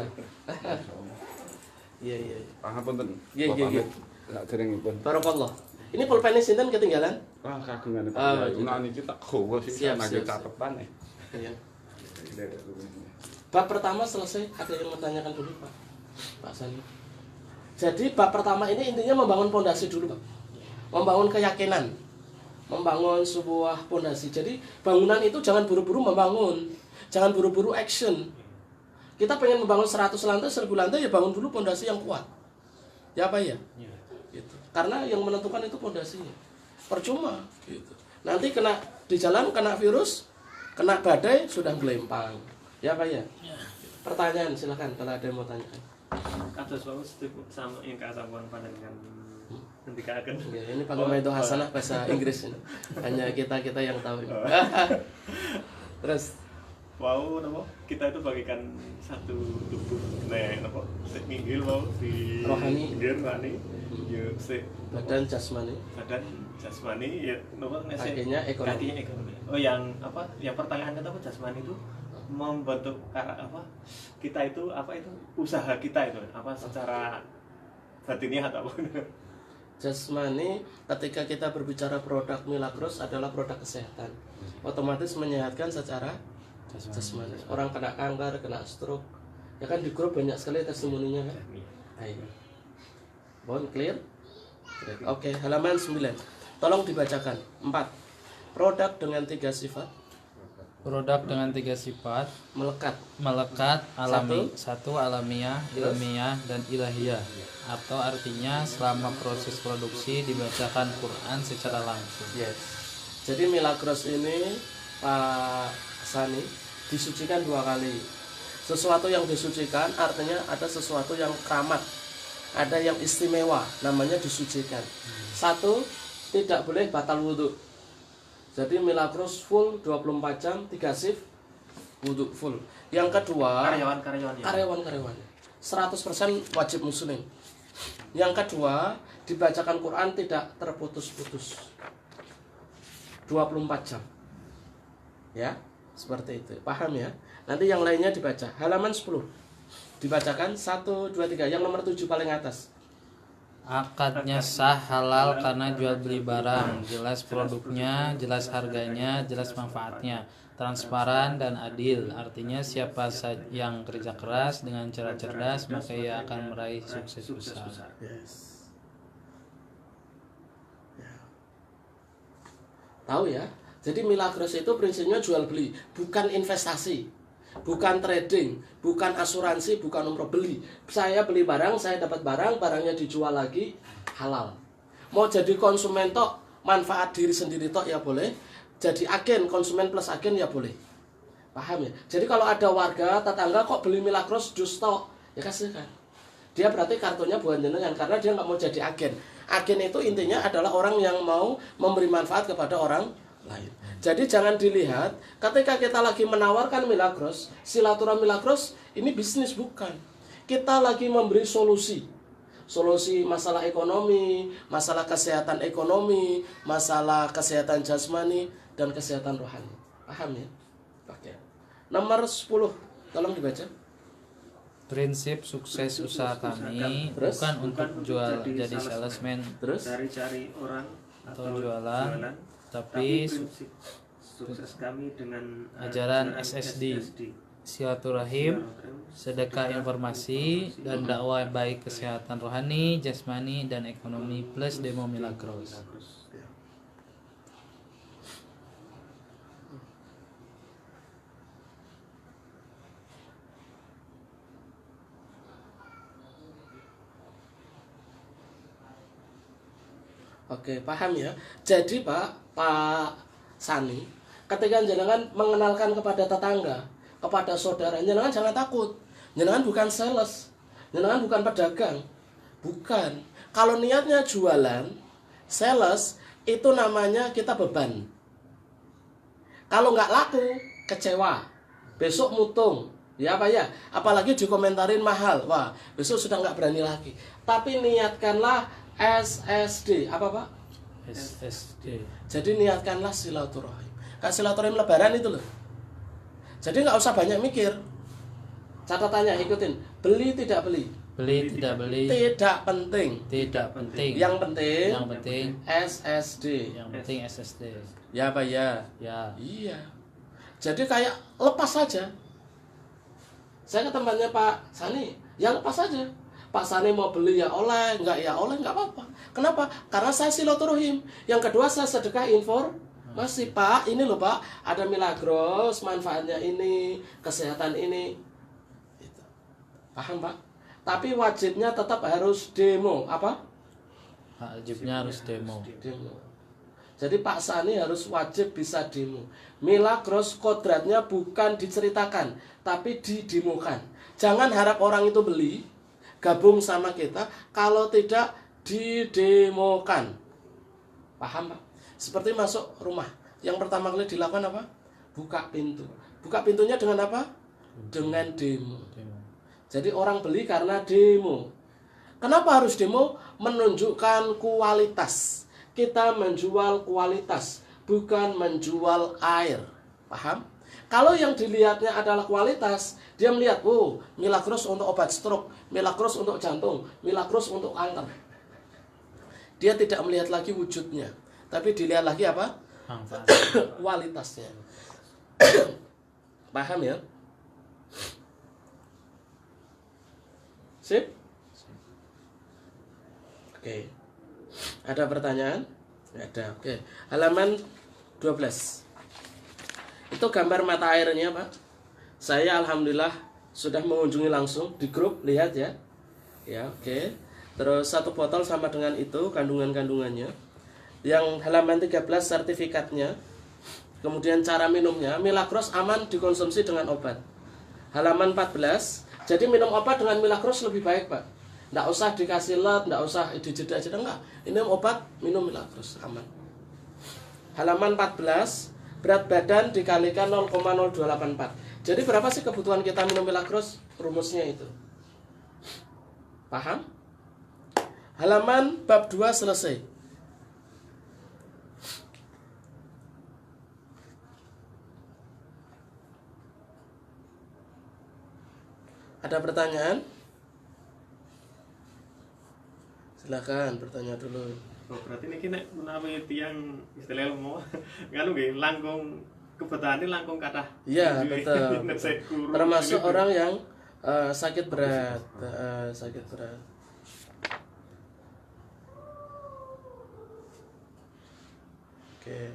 Iya. Pangapunten. Nggih. Tak derengipun. Barakallah. Ini pulpennya sinten ketinggalan? Wah, kagungan Pak. Ah, Yai. Nah niki tak gawa sisan Siap. nggih catetan ya. Iya. Bab pertama selesai. Ada yang menanyakan dulu Pak Sani. Jadi bab pertama ini intinya membangun pondasi dulu Pak. Membangun keyakinan, membangun sebuah pondasi. Jadi bangunan itu jangan buru-buru membangun, jangan buru-buru action. Kita pengen membangun 100 lantai, 1000 lantai, ya bangun dulu pondasi yang kuat. Ya apa ya? Gitu. Karena yang menentukan itu pondasinya. Percuma gitu. Nanti kena di jalan kena virus, kena badai sudah gelempang. Ya apa ya? Pertanyaan silakan kalau ada yang mau tanyakan. Kados wae sama yang kasampun panjenengan ngendikaken. Ya, ini Pak itu Hasanah bahasa Inggris ini. Hanya kita yang tahu ini. Terus Wow, napa? Kita itu bagikan satu tubuh. Nah, napa? Sik minggil wow di Rohani. Nggih, rohani. Ya sik badan jasmani, badan jasmani ya napa nek sik kakinya ekonomi. kakinya ekonomi. Oh, yang apa? Yang pertanyaannya apa jasmani itu membentuk apa? Kita itu apa itu? Usaha kita itu apa secara batinnya atau apa? Jasmani ketika kita berbicara produk Milagros adalah produk kesehatan. Otomatis menyehatkan secara jasmani. Orang kena kanker, kena stroke. Ya kan di grup banyak sekali testimoninya kan. Ayo. Bon clear? Oke, halaman 9. Tolong dibacakan. 4. Produk dengan 3 sifat. Produk dengan 3 sifat melekat alami, satu alamiah, ilmiah, dan ilahiyah, atau artinya selama proses produksi dibacakan Quran secara langsung. Yes. Jadi Milagros ini Pak Sani disucikan 2 kali. Sesuatu yang disucikan artinya ada sesuatu yang keramat, ada yang istimewa, namanya disucikan. Satu, tidak boleh batal wudhu. Jadi Milagros full 24 jam 3 shift wudhu full. Yang kedua, karyawan-karyawannya 100% wajib muslim. Yang kedua, dibacakan Quran tidak terputus-putus 24 jam. Ya, seperti itu. Paham ya? Nanti yang lainnya dibaca. Halaman 10. Dibacakan 1 2 3, yang nomor 7 paling atas. Akadnya sah, halal karena jual beli barang, jelas produknya, jelas harganya, jelas manfaatnya, transparan dan adil. Artinya siapa yang kerja keras dengan cara cerdas, maka ia akan meraih sukses besar. Yes. Tahu ya? Jadi Milagros itu prinsipnya jual beli, bukan investasi. Bukan trading, bukan asuransi, bukan umroh. Beli. Saya beli barang, saya dapat barang, barangnya dijual lagi, halal. Mau jadi konsumen tok, manfaat diri sendiri tok ya boleh. Jadi agen, konsumen plus agen ya boleh. Paham ya? Jadi kalau ada warga, tetangga kok beli Milagros jus tok, ya kasihkan. Dia berarti kartunya bukan jenengan, karena dia nggak mau jadi agen. Agen itu intinya adalah orang yang mau memberi manfaat kepada orang lain. Jadi jangan dilihat ketika kita lagi menawarkan Milagros, silaturahmi Milagros, ini bisnis bukan. Kita lagi memberi solusi. Solusi masalah ekonomi, masalah kesehatan ekonomi, masalah kesehatan jasmani dan kesehatan rohani. Paham ya? Oke. Nomor 10, tolong dibaca. Prinsip sukses usaha kami bukan untuk jual jadi salesman, cari-cari orang atau jualan, tapi sukses kami dengan ajaran SSD, silaturahim, sedekah informasi, dan dakwah baik kesehatan rohani, jasmani, dan ekonomi plus demo Milagros. Oke, paham ya. Jadi Pak Sani, ketika jenengan mengenalkan kepada tetangga, kepada saudara, jenengan jangan takut. Jenengan bukan sales, jenengan bukan pedagang, bukan. Kalau niatnya jualan, sales, itu namanya kita beban. Kalau nggak laku, kecewa, besok mutung, ya apa ya? Apalagi dikomentarin mahal, wah besok sudah nggak berani lagi. Tapi niatkanlah SSD, apa Pak? SSD. Jadi niatkanlah silaturahim. Kayak silaturahim lebaran itu loh. Jadi nggak usah banyak mikir. Catatannya ikutin. Beli tidak beli. Beli tidak beli. Tidak penting. Tidak penting. Yang penting. Yang penting. SSD. Yang penting SSD. Ya Pak ya. Ya. Iya. Jadi kayak lepas saja. Saya ke tempatnya Pak Sani, ya lepas saja. Pak Sani mau beli ya oleh, enggak ya oleh, enggak apa-apa. Kenapa? Karena saya silaturahim. Yang kedua saya sedekah informasi. Pak, ini loh Pak, ada Milagros, manfaatnya ini, kesehatan ini. Gitu. Paham Pak? Tapi wajibnya tetap harus demo. Apa? Wajibnya harus demo. Demo. Jadi Pak Sani harus wajib bisa demo. Milagros kodratnya bukan diceritakan, tapi didemokan. Jangan harap orang itu beli, gabung sama kita, kalau tidak didemokan. Paham Pak? Seperti masuk rumah, yang pertama kali dilakukan apa? Buka pintu. Buka pintunya dengan apa? Dengan demo. Jadi orang beli karena demo. Kenapa harus demo? Menunjukkan kualitas. Kita menjual kualitas, bukan menjual air. Paham? Kalau yang dilihatnya adalah kualitas, dia melihat, oh, Milagros untuk obat stroke, Milagros untuk jantung, Milagros untuk kanker. Dia tidak melihat lagi wujudnya, tapi dilihat lagi apa? Kualitasnya. Paham ya? Sip? Oke. Ada pertanyaan? Nggak ada. Oke. Halaman 12. Itu gambar mata airnya, Pak. Saya alhamdulillah sudah mengunjungi langsung di grup, lihat ya. Ya, oke. Terus 1 botol sama dengan itu kandungan-kandungannya. Yang halaman 13 sertifikatnya. Kemudian cara minumnya, Milagros aman dikonsumsi dengan obat. Halaman 14, jadi minum obat dengan Milagros lebih baik, Pak. Nggak usah dikasih lot, nggak usah dijeda-jeda, enggak. Ini obat, minum Milagros, aman. Halaman 14, berat badan dikalikan 0,0284. Jadi berapa sih kebutuhan kita minum Milagros? Rumusnya itu. Paham? Halaman bab 2 selesai. Ada pertanyaan? Silakan bertanya dulu. Oh, berarti ini kena menawi tiang istilahnya mau nganu nggih langkung kebutuhane langkung kathah. Iya, betul. Nek saya guru, Termasuk gitu. orang yang sakit berat, sakit berat. Oke.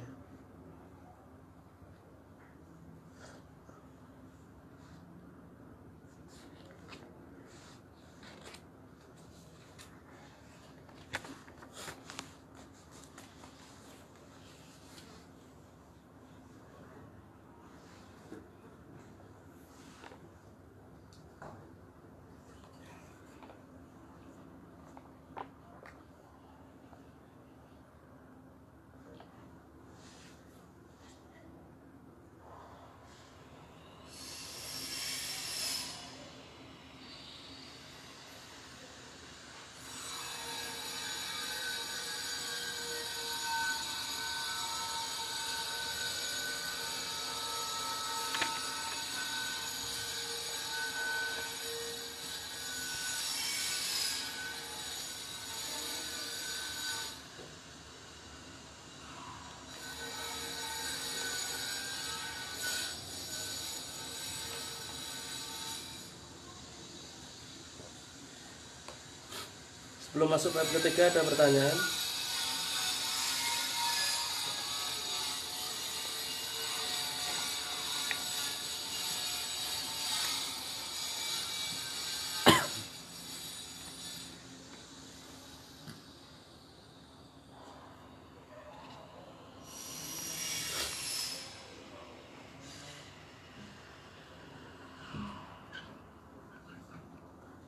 Sebelum masuk bab ketiga ada pertanyaan?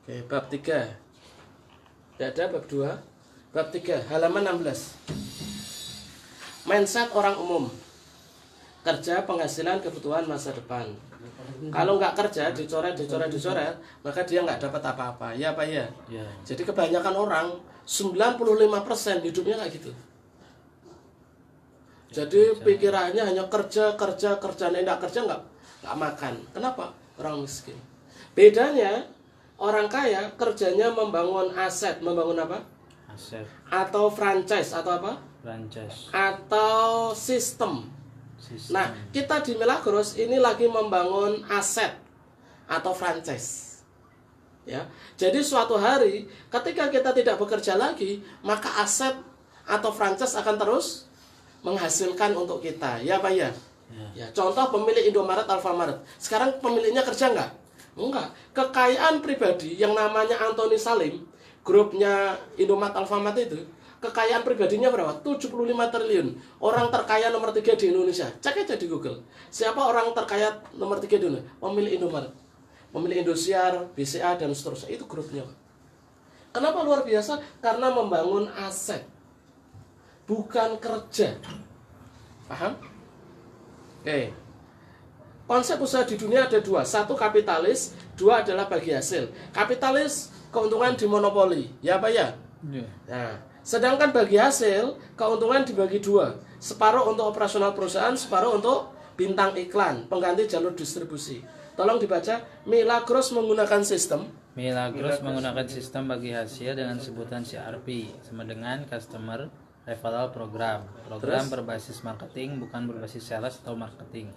Oke, bab 3. Tidak ada bab 2. Bab 3, halaman 16. Mindset orang umum. Kerja, penghasilan, kebutuhan masa depan. Kalau nggak kerja, dicoret, maka dia nggak dapat apa-apa. Ya Pak ya? Ya. Jadi kebanyakan orang 95% hidupnya kayak gitu. Jadi pikirannya hanya kerja, nggak kerja nggak makan. Kenapa? Orang miskin. Bedanya orang kaya kerjanya membangun aset, membangun apa? Aset, Atau franchise atau apa? franchise, Atau sistem. sistem. Nah, kita di Milagros ini lagi membangun aset atau franchise. Ya. Jadi suatu hari ketika kita tidak bekerja lagi, maka aset atau franchise akan terus menghasilkan untuk kita. Ya, Pak ya? Ya, contoh pemilik Indomaret, Alfamaret. Sekarang pemiliknya kerja nggak? Enggak. Kekayaan pribadi yang namanya Anthony Salim, grupnya Indomaret, Alfamaret itu, kekayaan pribadinya berapa? 75 triliun. Orang terkaya nomor 3 di Indonesia. Cek aja di Google. Siapa orang terkaya nomor 3 di Indonesia? Pemilik Indomaret, pemilik Indosiar, BCA, dan seterusnya. Itu grupnya. Kenapa luar biasa? Karena membangun aset, bukan kerja. Paham? Oke. Konsep usaha di dunia ada dua. Satu kapitalis, dua adalah bagi hasil. Kapitalis, keuntungan dimonopoli. Ya Pak ya? Ya. Nah, sedangkan bagi hasil, keuntungan dibagi dua. Separuh untuk operasional perusahaan, separuh untuk bintang iklan, pengganti jalur distribusi. Tolong dibaca, Milagros menggunakan sistem. Milagros menggunakan sistem bagi hasil dengan sebutan CRP, sama dengan Customer Referral Program. Program Terus? berbasis marketing, bukan berbasis sales atau marketing.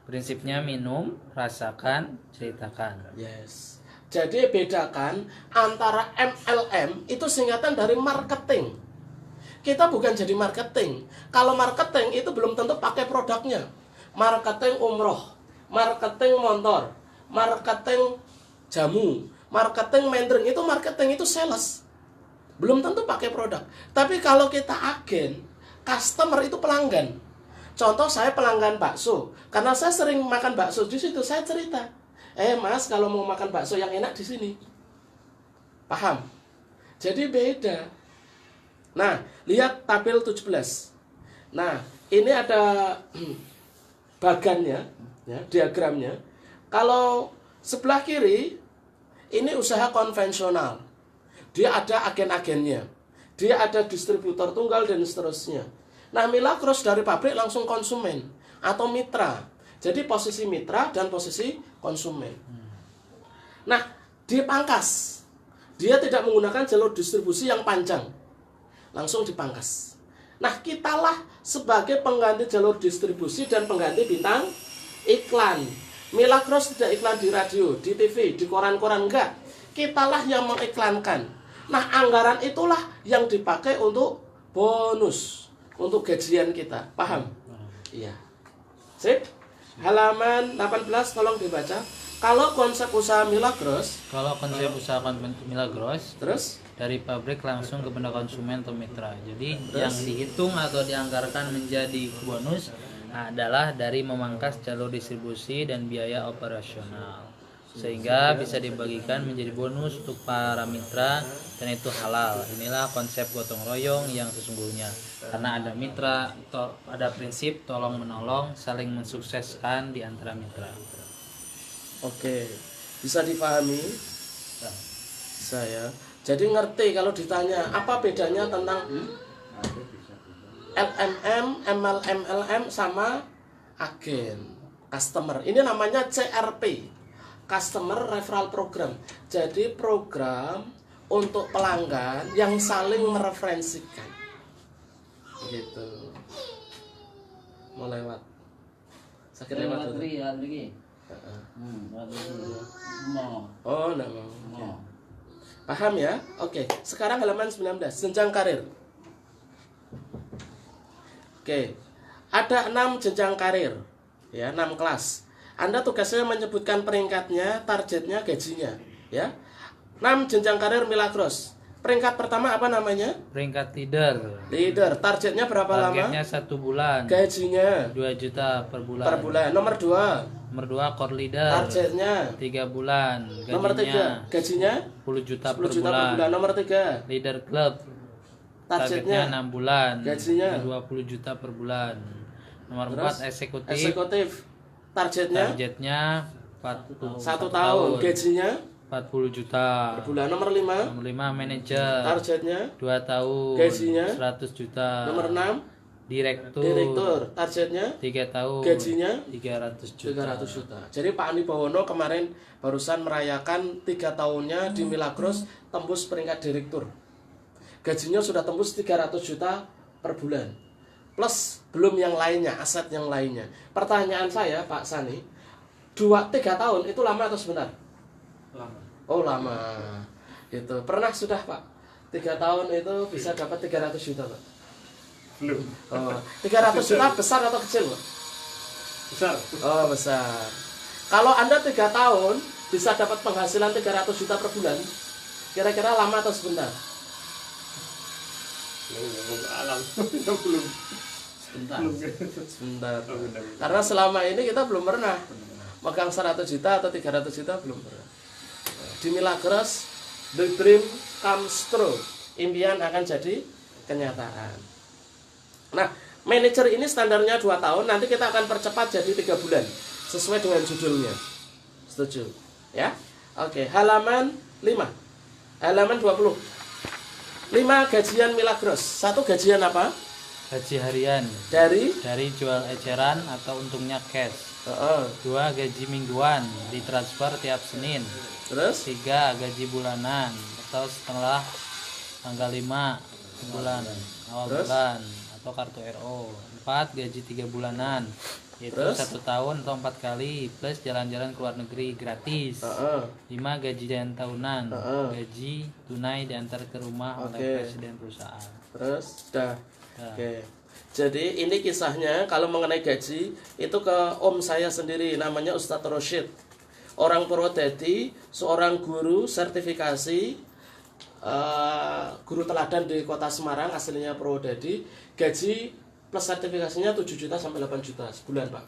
Prinsipnya minum, rasakan, ceritakan. Yes. Jadi bedakan antara MLM itu singkatan dari marketing. Kita bukan jadi marketing. Kalau marketing itu belum tentu pakai produknya. marketing umroh, marketing motor, marketing jamu, marketing mandring. Itu marketing, itu sales. Belum tentu pakai produk. Tapi kalau kita agen, customer itu pelanggan. Contoh, saya pelanggan bakso. Karena saya sering makan bakso, di situ saya cerita. Mas, kalau mau makan bakso yang enak di sini. Paham? Jadi beda. Nah, lihat tabel 17. Nah, ini ada bagannya, ya, diagramnya. Kalau sebelah kiri, ini usaha konvensional. Dia ada agen-agennya. Dia ada distributor tunggal dan seterusnya. Nah, Milagros dari pabrik langsung konsumen atau mitra. Jadi posisi mitra dan posisi konsumen. Nah, dipangkas. Dia tidak menggunakan jalur distribusi yang panjang. Langsung dipangkas. Nah, kitalah sebagai pengganti jalur distribusi dan pengganti bintang iklan. Milagros tidak iklan di radio, di TV, di koran-koran, enggak. Kitalah yang mengiklankan. Nah, anggaran itulah yang dipakai untuk bonus, untuk gajian kita. Paham? Iya. Sip. Halaman 18 tolong dibaca. Kalau konsep usaha Milagros, terus dari pabrik langsung kepada konsumen atau mitra. Jadi yang dihitung atau dianggarkan menjadi bonus adalah dari memangkas jalur distribusi dan biaya operasional, sehingga bisa dibagikan menjadi bonus untuk para mitra, dan itu halal. Inilah konsep gotong royong yang sesungguhnya, karena ada mitra, ada prinsip tolong menolong, saling mensukseskan di antara mitra. Oke, bisa dipahami? Saya jadi ngerti kalau ditanya apa bedanya tentang LMM, MLM sama agen, customer. Ini namanya CRP, Customer Referral Program. Jadi program untuk pelanggan yang saling mereferensikan. Gitu. Mau lewat. Sakit lewat dulu. Oh, enggak mau. Paham ya? Oke, sekarang halaman 19, jenjang karir. Oke. Ada 6 jenjang karir. Ya, 6 kelas. Anda tugasnya menyebutkan peringkatnya, targetnya, gajinya, ya. 6 jenjang karir Milagros. Peringkat pertama apa namanya? Peringkat leader. Leader, targetnya berapa lama? Targetnya 1 bulan. Gajinya 2 juta per bulan. per bulan. Nomor 2, Nomor 2 core leader. targetnya 3 bulan. Nomor 3, gajinya 10 juta 10 per juta per bulan. bulan. Nomor 3, Leader club. targetnya 6 bulan. gajinya 20 juta per bulan. Nomor Terus, 4 eksekutif. eksekutif, targetnya Targetnya 1 tahun, gajinya 40 juta per bulan. Nomor 5, Nomor 5 manajer. targetnya 2 tahun. Gajinya 100 juta. nomor 6, direktur, targetnya 3 tahun. gajinya 300 juta. 300 juta. Jadi Pak Andi Bawono kemarin barusan merayakan 3 tahunnya di Milagros, tembus peringkat direktur. Gajinya sudah tembus 300 juta per bulan. Plus belum yang lainnya, aset yang lainnya. Pertanyaan saya Pak Sani, 2-3 tahun itu lama atau sebentar? Lama. Oh lama. Itu pernah sudah Pak 3 tahun itu bisa dapat 300 juta Pak? Belum. Oh, 300 juta besar atau kecil Pak? Besar. Oh besar. Kalau Anda 3 tahun bisa dapat penghasilan 300 juta per bulan, kira-kira lama atau sebentar? Alam. Belum. Sebentar. Karena selama ini kita belum pernah megang 100 juta atau 300 juta, belum pernah. Di Milagros, the dream comes true. Impian akan jadi kenyataan. Nah, manajer ini standarnya 2 tahun, nanti kita akan percepat jadi 3 bulan sesuai dengan judulnya. Setuju? Ya? Oke, halaman 5. Halaman 20. 5 gajian Milagros. 1 gajian apa? Gaji harian Dari jual eceran atau untungnya cash. 2 gaji mingguan ditransfer tiap Senin. Terus 3 gaji bulanan atau setelah tanggal 5 bulan awal Terus? bulan atau kartu RO. 4 gaji 3 bulanan, yaitu Terus? 1 tahun atau 4 kali plus jalan-jalan ke luar negeri gratis. 5 gaji dan tahunan, gaji tunai diantar ke rumah oleh Oke. presiden perusahaan. Terus sudah. Nah, Oke. Jadi ini kisahnya kalau mengenai gaji itu ke om saya sendiri, namanya Ustadz Rosyid, orang Purwodadi, seorang guru sertifikasi, guru teladan di kota Semarang, aslinya Purwodadi. Gaji plus sertifikasinya 7 juta sampai 8 juta sebulan, Pak.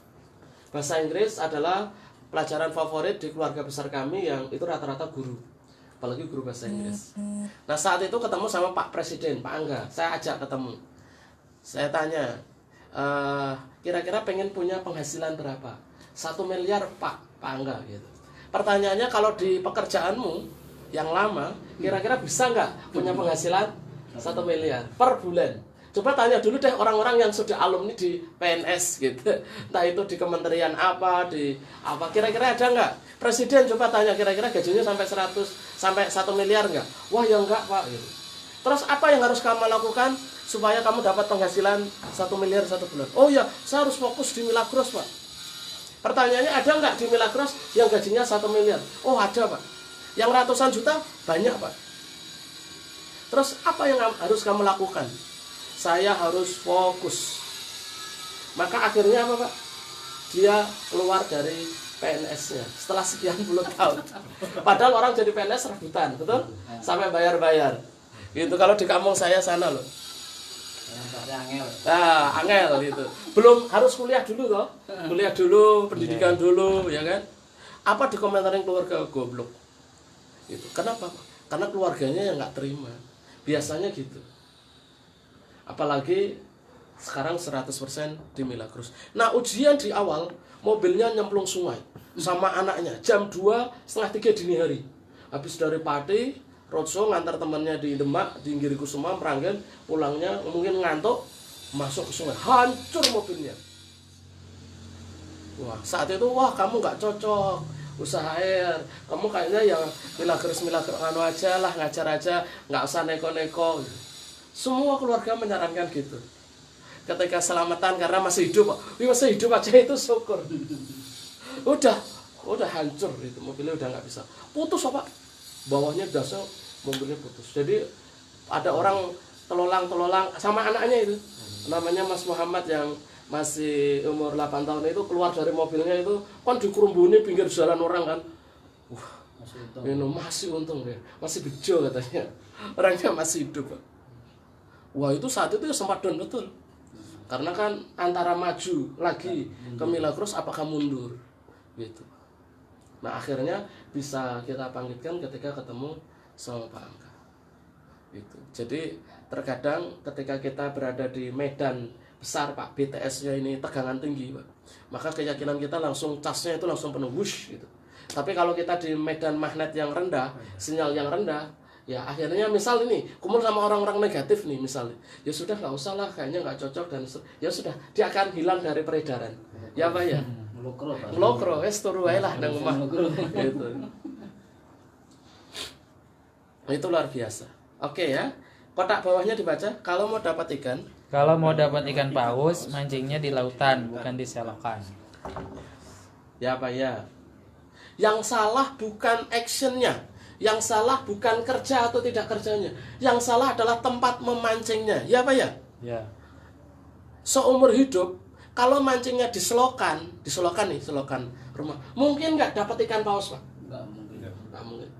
Bahasa Inggris adalah pelajaran favorit di keluarga besar kami, yang itu rata-rata guru, apalagi guru bahasa Inggris. Nah saat itu ketemu sama Pak Presiden, Pak Angga, saya ajak ketemu. Saya tanya, kira-kira pengen punya penghasilan berapa? 1 miliar Pak Angga gitu. Pertanyaannya, kalau di pekerjaanmu yang lama, kira-kira bisa nggak punya penghasilan 1 miliar per bulan? Coba tanya dulu deh orang-orang yang sudah alumni di PNS gitu. Entah itu di kementerian apa, kira-kira ada nggak? Presiden coba tanya, kira-kira gajinya sampai 1 miliar nggak? Wah ya enggak Pak gitu. Terus apa yang harus kamu lakukan supaya kamu dapat penghasilan 1 miliar 1 bulan? Oh ya, saya harus fokus di Milagros Pak. Pertanyaannya, ada nggak di Milagros yang gajinya 1 miliar? Oh ada Pak. Yang ratusan juta banyak Pak. Terus apa yang harus kamu lakukan? Saya harus fokus. Maka akhirnya apa Pak? Dia keluar dari PNS-nya setelah sekian puluh tahun. Padahal orang jadi PNS rebutan, betul? Sampai bayar-bayar. Gitu kalau di kampung saya sana loh. Nah, angel gitu. Belum harus kuliah dulu toh. Kuliah dulu, pendidikan dulu, ya kan? Apa dikomentarin keluarga goblok? Gitu. Kenapa? Karena keluarganya yang nggak terima. Biasanya gitu. Apalagi sekarang 100% di Milagros. Nah, ujian di awal, mobilnya nyemplung sungai sama anaknya jam 2:30 dini hari. Habis dari Pati, roadshow ngantar temannya di Demak, di Girikusuma, Meranggen, pulangnya mungkin ngantuk, masuk ke sungai, hancur mobilnya. Wah, saat itu kamu nggak cocok usaha air, kamu kayaknya yang Milagros anu aja lah, ngajar aja, nggak usah neko-neko. Semua keluarga menyarankan gitu. Ketika selamatan karena masih hidup, masih hidup aja itu syukur. Udah hancur itu, mobilnya udah nggak bisa. Putus Pak. Bawahnya dasar mobilnya putus. Jadi ada orang telolang sama anaknya itu, namanya Mas Muhammad yang masih umur 8 tahun itu, keluar dari mobilnya itu kan dikerumbuni pinggir jalan orang kan. Masih untung deh, masih bejo katanya, orangnya masih hidup Pak. Wah itu saat itu sempat down betul, karena kan antara maju lagi ke Milagros apakah mundur gitu. Nah akhirnya bisa kita bangkitkan ketika ketemu sama Pak Angga gitu. Jadi terkadang ketika kita berada di medan besar Pak, BTS-nya ini tegangan tinggi Pak, maka keyakinan kita langsung casnya itu langsung penuh wush gitu. Tapi kalau kita di medan magnet yang rendah, sinyal yang rendah, ya akhirnya misal ini kumpul sama orang-orang negatif nih misalnya, ya sudah nggak usah lah, kayaknya nggak cocok, dan ya sudah, dia akan hilang dari peredaran ya Pak ya. Ngelokro, turu wae lah nang omah. Gitu. Itu luar biasa. Oke ya. Kotak bawahnya dibaca, kalau mau dapat ikan. Kalau mau dapat ikan paus, mancingnya di lautan, bukan di selokan. Ya Pak ya. Yang salah bukan actionnya, yang salah bukan kerja atau tidak kerjanya, yang salah adalah tempat memancingnya. Ya Pak ya. Ya. Seumur hidup, kalau mancingnya di selokan rumah, mungkin nggak dapat ikan paus Pak? Nggak mungkin.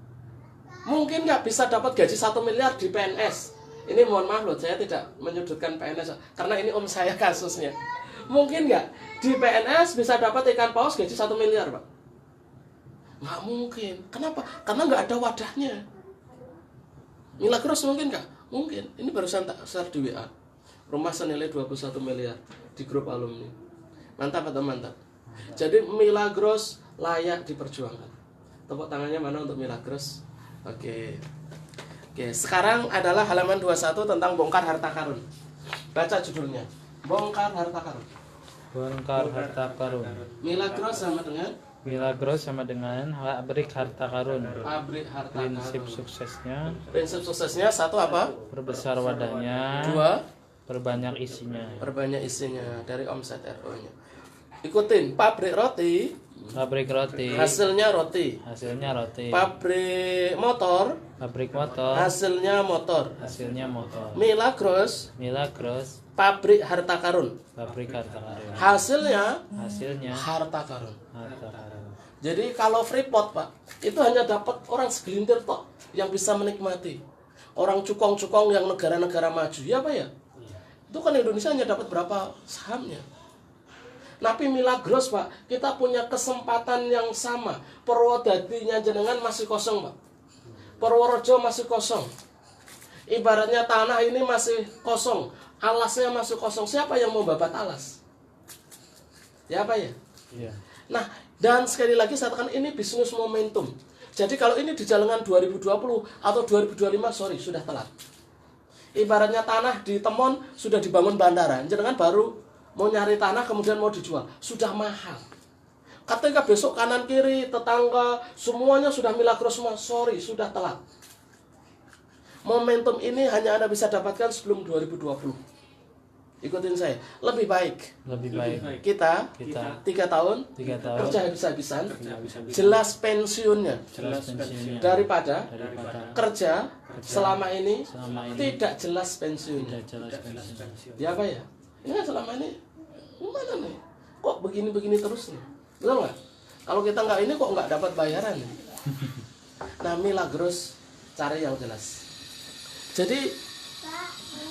Mungkin nggak bisa dapat gaji 1 miliar di PNS. Ini mohon maaf loh, saya tidak menyudutkan PNS, karena ini om saya kasusnya. Mungkin nggak di PNS bisa dapat ikan paus gaji 1 miliar Pak? Nggak mungkin. Kenapa? Karena nggak ada wadahnya. Milagros mungkin nggak? Mungkin. Ini barusan tak share di WA. Rumah senilai 21 miliar di grup alumni. Mantap atau mantap? Jadi Milagros layak diperjuangkan. Tepuk tangannya mana untuk Milagros? Oke, sekarang adalah halaman 21 tentang bongkar harta karun. Baca judulnya, bongkar harta karun. Bongkar harta karun. Milagros sama dengan pabrik harta karun. Pabrik harta Prinsip karun. Prinsip suksesnya 1 apa? Perbesar wadahnya. 2 perbanyak isinya. Dari omset RO-nya. Ikutin, pabrik roti Pabrik roti. hasilnya roti. Hasilnya roti. Pabrik motor, Pabrik motor. hasilnya motor. Hasilnya motor. Milagros, Milagros. pabrik harta karun, Pabrik harta karun. hasilnya Hasilnya harta karun. harta karun. Jadi kalau Freeport Pak, itu hanya dapat orang segelintir tok yang bisa menikmati. Orang cukong-cukong yang negara-negara maju, ya Pak ya? Itu kan Indonesia hanya dapat berapa sahamnya. Tapi Milagros Pak, kita punya kesempatan yang sama. Purwodadinya jenengan masih kosong Pak. Purworejo masih kosong. Ibaratnya tanah ini masih kosong, alasnya masih kosong. Siapa yang mau babat alas? Ya Pak ya? Iya. Nah, dan sekali lagi saya katakan ini bisnis momentum. Jadi kalau ini dijalankan 2020 atau 2025, sorry, sudah telat. Ibaratnya tanah di Temon sudah dibangun bandara, jenengan baru mau nyari tanah kemudian mau dijual, sudah mahal. Ketika besok kanan kiri tetangga semuanya sudah Milagros semua, sorry, sudah telat. Momentum ini hanya Anda bisa dapatkan sebelum 2020. Ikutin saya, lebih baik kita 3 tahun tahun kerja habis-habisan, jelas pensiunnya, daripada kerja selama ini tidak jelas pensiunnya. Ya Pak ya? Ini selama ini gimana nih? Kok begini-begini terus nih? Betul nggak? Kalau kita nggak ini kok nggak dapat bayaran nih? Nah, Milagros cari yang jelas. Jadi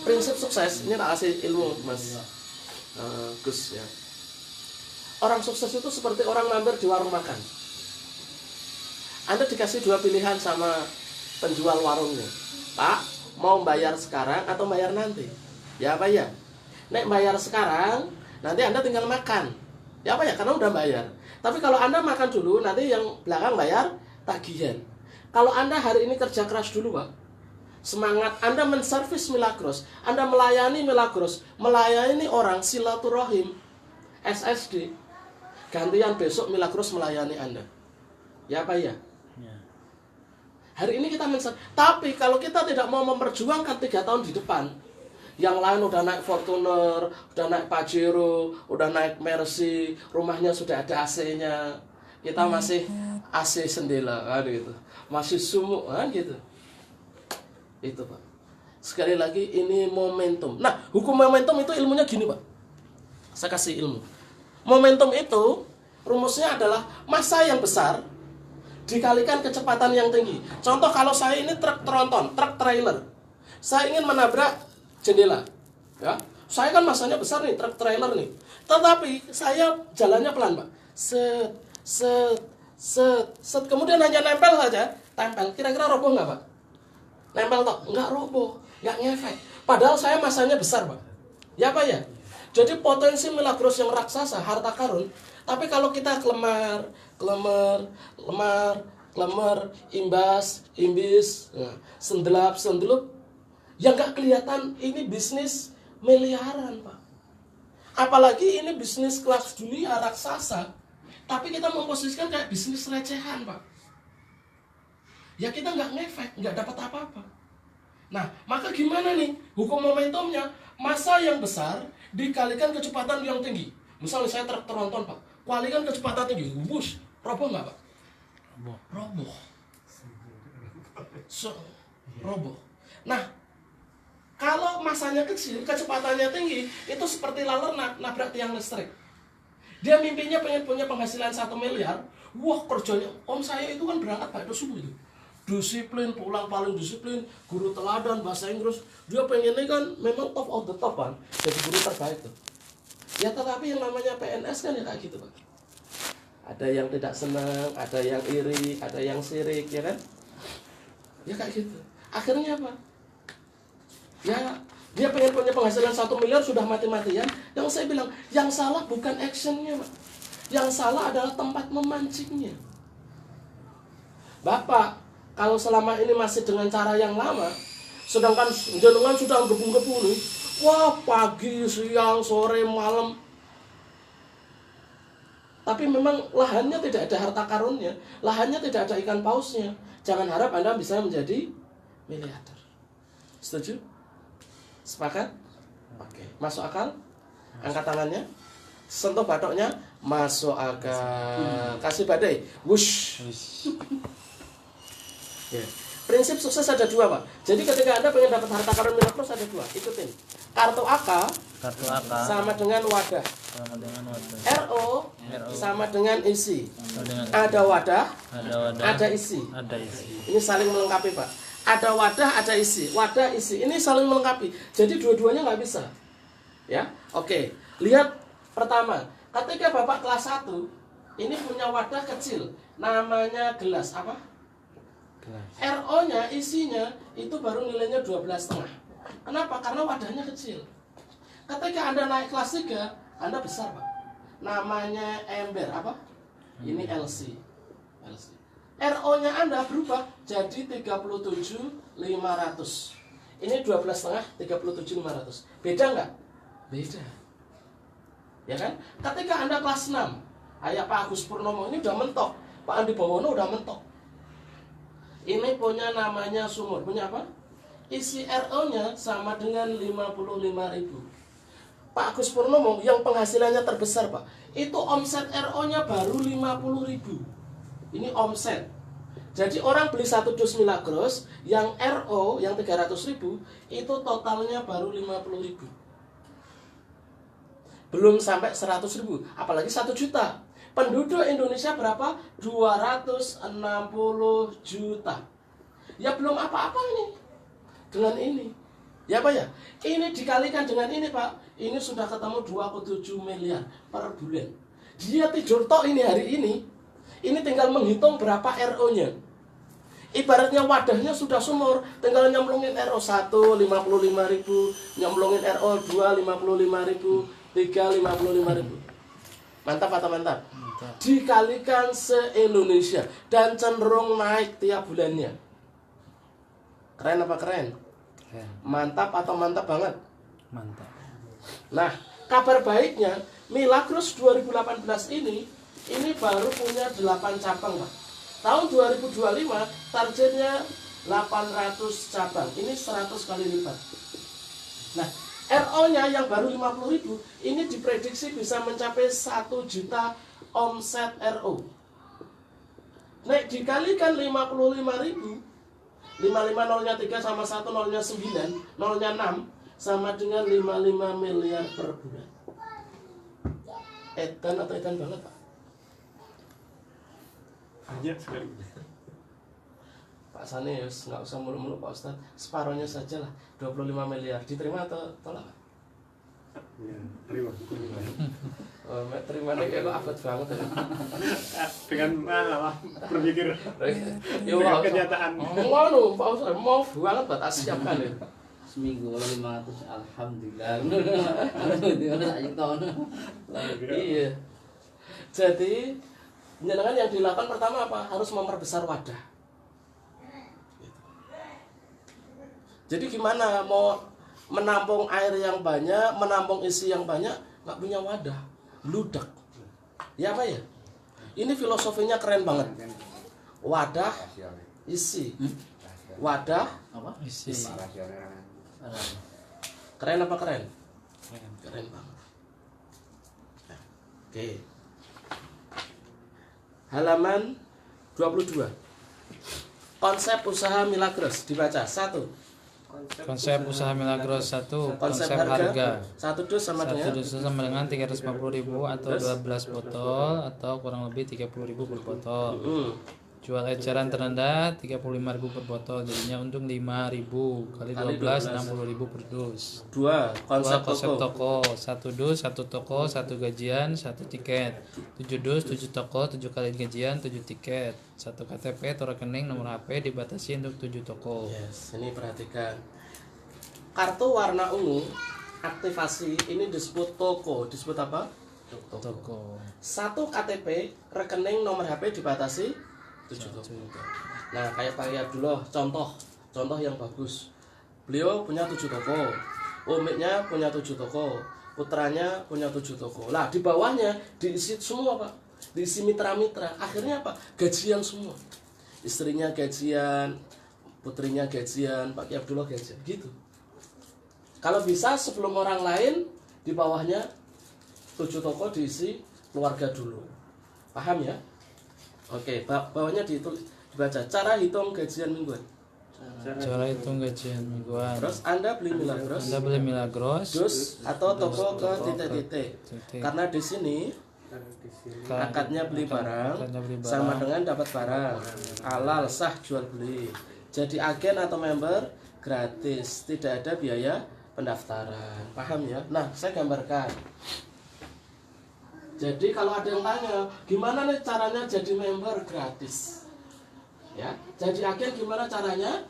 prinsip sukses ini tak kasih ilmu Mas Gus ya. Orang sukses itu seperti orang mampir di warung makan. Anda dikasih 2 pilihan sama penjual warungnya. Pak, mau bayar sekarang atau bayar nanti? Ya Pak ya? Nek bayar sekarang, nanti Anda tinggal makan. Ya Pak ya? Karena udah bayar. Tapi kalau Anda makan dulu, nanti yang belakang bayar tagihan. Kalau Anda hari ini kerja keras dulu Pak, semangat Anda menservis Milagros, Anda melayani Milagros, melayani orang silaturahim, SSD, gantian besok Milagros melayani Anda. Ya Pak ya? Hari ini kita menservis. Tapi kalau kita tidak mau memperjuangkan 3 tahun di depan, yang lain udah naik Fortuner, udah naik Pajero, udah naik Mercy, rumahnya sudah ada AC-nya. Kita masih AC sendela kan gitu. Masih sumuk kan gitu. Itu Pak. Sekali lagi ini momentum. Nah, hukum momentum itu ilmunya gini Pak. Saya kasih ilmu. Momentum itu rumusnya adalah massa yang besar dikalikan kecepatan yang tinggi. Contoh kalau saya ini truk tronton, truk trailer. Saya ingin menabrak jendela, ya. Saya kan masanya besar nih, truk trailer nih. Tetapi saya jalannya pelan, Pak. Set, set, set, set. Kemudian hanya nempel saja, tempel. Kira-kira roboh nggak, Pak? Nempel toh? Nggak roboh, nggak ngefek. Padahal saya masanya besar, Pak. Ya, Pak ya? Jadi potensi Milagros yang raksasa, harta karun. Tapi kalau kita kelemar, imbis, sendelap, yang nggak kelihatan ini bisnis miliaran Pak. Apalagi ini bisnis kelas dunia raksasa. Tapi kita memposisikan kayak bisnis recehan Pak. Ya kita nggak ngefek, nggak dapat apa-apa. Nah, maka gimana nih hukum momentumnya? Massa yang besar dikalikan kecepatan yang tinggi. Misalnya saya truk tronton Pak, kalikan kecepatan tinggi, wush, roboh nggak Pak? Roboh. Roboh. Nah, kalau masanya kecil, kecepatannya tinggi, itu seperti laler nabrak tiang listrik. Dia mimpinya pengen punya penghasilan 1 miliar. Wah, kerjanya, om saya itu kan berangkat Pak, itu subuh itu. Disiplin, pulang paling disiplin, guru teladan, bahasa Inggris. Dia pengennya kan memang top of the top kan, jadi guru terbaik tuh. Ya tetapi yang namanya PNS kan ya kayak gitu Pak. Ada yang tidak senang, ada yang iri, ada yang sirik, ya kan? Ya kayak gitu. Akhirnya apa? Ya, dia pengen punya penghasilan 1 miliar sudah mati-matian. Yang saya bilang, yang salah bukan actionnya, Pak. Yang salah adalah tempat memancingnya. Bapak, kalau selama ini masih dengan cara yang lama, sedangkan jenengan sudah gebu-gebu nih, wah pagi, siang, sore, malam. Tapi memang lahannya tidak ada harta karunnya, lahannya tidak ada ikan pausnya. Jangan harap Anda bisa menjadi miliarder. Setuju? Sepakat? Oke. Masuk akal? Angkat tangannya. Sentuh batoknya. Masuk akal. Kasih badai. Wush. Ya. Prinsip sukses ada dua, Pak. Jadi ketika Anda pengen dapat harta karun Milagros ada dua. Ikutin. Kartu AK Kartu AK sama dengan wadah. sama dengan wadah. RO sama dengan isi. Sama dengan Ada wadah, ada wadah, ada isi. ada isi. Ini saling melengkapi, Pak. Ada wadah, ada isi. Wadah, isi. Ini saling melengkapi. Jadi dua-duanya nggak bisa. Ya, oke. Lihat pertama. Ketika Bapak kelas 1, ini punya wadah kecil. Namanya gelas. Apa? RO-nya, isinya, itu baru nilainya 12,5. Kenapa? Karena wadahnya kecil. Ketika Anda naik kelas 3, Anda besar, Pak. Namanya ember. Apa? Ini LC. RO-nya Anda berubah jadi 37.500. Ini 12,5, 37.500. Beda nggak? Beda. Ya kan? Ketika Anda kelas 6, kayak Pak Agus Purnomo ini udah mentok. Pak Andi Bawono udah mentok. Ini punya namanya sumur. Punya apa? Isi RO-nya sama dengan 55.000. Pak Agus Purnomo yang penghasilannya terbesar, Pak. Itu omset RO-nya baru 50.000. Ini omset. Jadi orang beli satu dus Milagros yang RO yang 300.000 itu totalnya baru 50.000. Belum sampai 100.000, apalagi 1 juta. Penduduk Indonesia berapa? 260 juta. Ya belum apa-apa ini. Dengan ini. Ya Pak ya? Ini dikalikan dengan ini Pak. Ini sudah ketemu 2,7 miliar per bulan. Dia tidur tok ini hari ini. Ini tinggal menghitung berapa RO-nya. Ibaratnya wadahnya sudah sumur, tinggal nyemplungin RO1 55.000, nyemplungin RO2 55.000, 3 55.000. Mantap atau mantap? Dikalikan se-Indonesia dan cenderung naik tiap bulannya. Keren apa keren? Keren. Mantap atau mantap banget? Mantap. Nah, kabar baiknya Milagros 2018 ini baru punya 8 cabang, Pak. Tahun 2025 targetnya 800 cabang. Ini 100 kali lipat. Nah, RO-nya yang baru 50.000 ini diprediksi bisa mencapai 1 juta omset RO. Nah, dikalikan 55.000, 55 0-nya 3 sama 1 0-nya 9, 0-nya 6 sama dengan 55 miliar per bulan. Edan atau edan banget, Pak? Banyak sekali. Pak Saneus, nggak usah mulu-mulu Pak Ustadz, separohnya saja lah, 25 miliar. Diterima atau tolak? Ya, terima. Oh, terima nih kayak abad banget ya. Dengan berpikir Ya dengan kenyataan. Mau Pak Ustadz, mau banget Pak, tak siapkan ya. Seminggu kalau 500 alhamdulillah. Alhamdulillah aja tahun. Iya. Jadi penjenengan yang dilakukan pertama apa? Harus memperbesar wadah. Jadi gimana mau menampung air yang banyak, menampung isi yang banyak, nggak punya wadah, ludak. Ya apa ya? Ini filosofinya keren banget. Wadah, isi. Wadah, Apa? Isi. keren apa keren? Keren banget. Nah, oke. Halaman 22. Konsep usaha Milagros dibaca. 1. Konsep usaha Milagros 1. Konsep Konsep harga. harga. 1 dus sama Satu dengan dus sama dengan 350.000 atau 12 botol atau kurang lebih 30.000 per botol. Jual eceran terendah 35.000 per botol, jadinya untung 5.000 kali 12 60.000 per dus. 2. Konsep Konsep toko. toko 1 dus 1 toko 1 gajian 1 tiket. 7 dus 7 toko 7 kali gajian 7 tiket. 1 KTP atau rekening nomor HP dibatasi untuk 7 toko. Yes, ini perhatikan. Kartu warna ungu aktivasi ini disebut toko. Disebut apa? Toko. 1 KTP rekening nomor HP dibatasi 7 toko. Nah, kayak Pak Abdullah, contoh yang bagus. Beliau punya 7 toko, umiknya punya 7 toko, putranya punya 7 toko. Lah, di bawahnya diisi semua, Pak. Diisi mitra-mitra. Akhirnya apa? Gajian semua. Istrinya gajian, putrinya gajian, Pak Abdullah gajian. Gitu. Kalau bisa sebelum orang lain, di bawahnya 7 toko diisi keluarga dulu. Paham ya? Oke, bawahnya dibaca cara hitung gajian mingguan. Cara hitung gajian mingguan. Terus Anda beli Milagros. Anda beli Milagros. Dus atau toko ke titik-titik. Karena di sini akadnya beli barang sama dengan dapat barang. Halal sah jual beli. Jadi agen atau member gratis, tidak ada biaya pendaftaran. Paham ya? Nah, saya gambarkan. Jadi kalau ada yang tanya, gimana nih caranya jadi member gratis? Ya, jadi agen gimana caranya?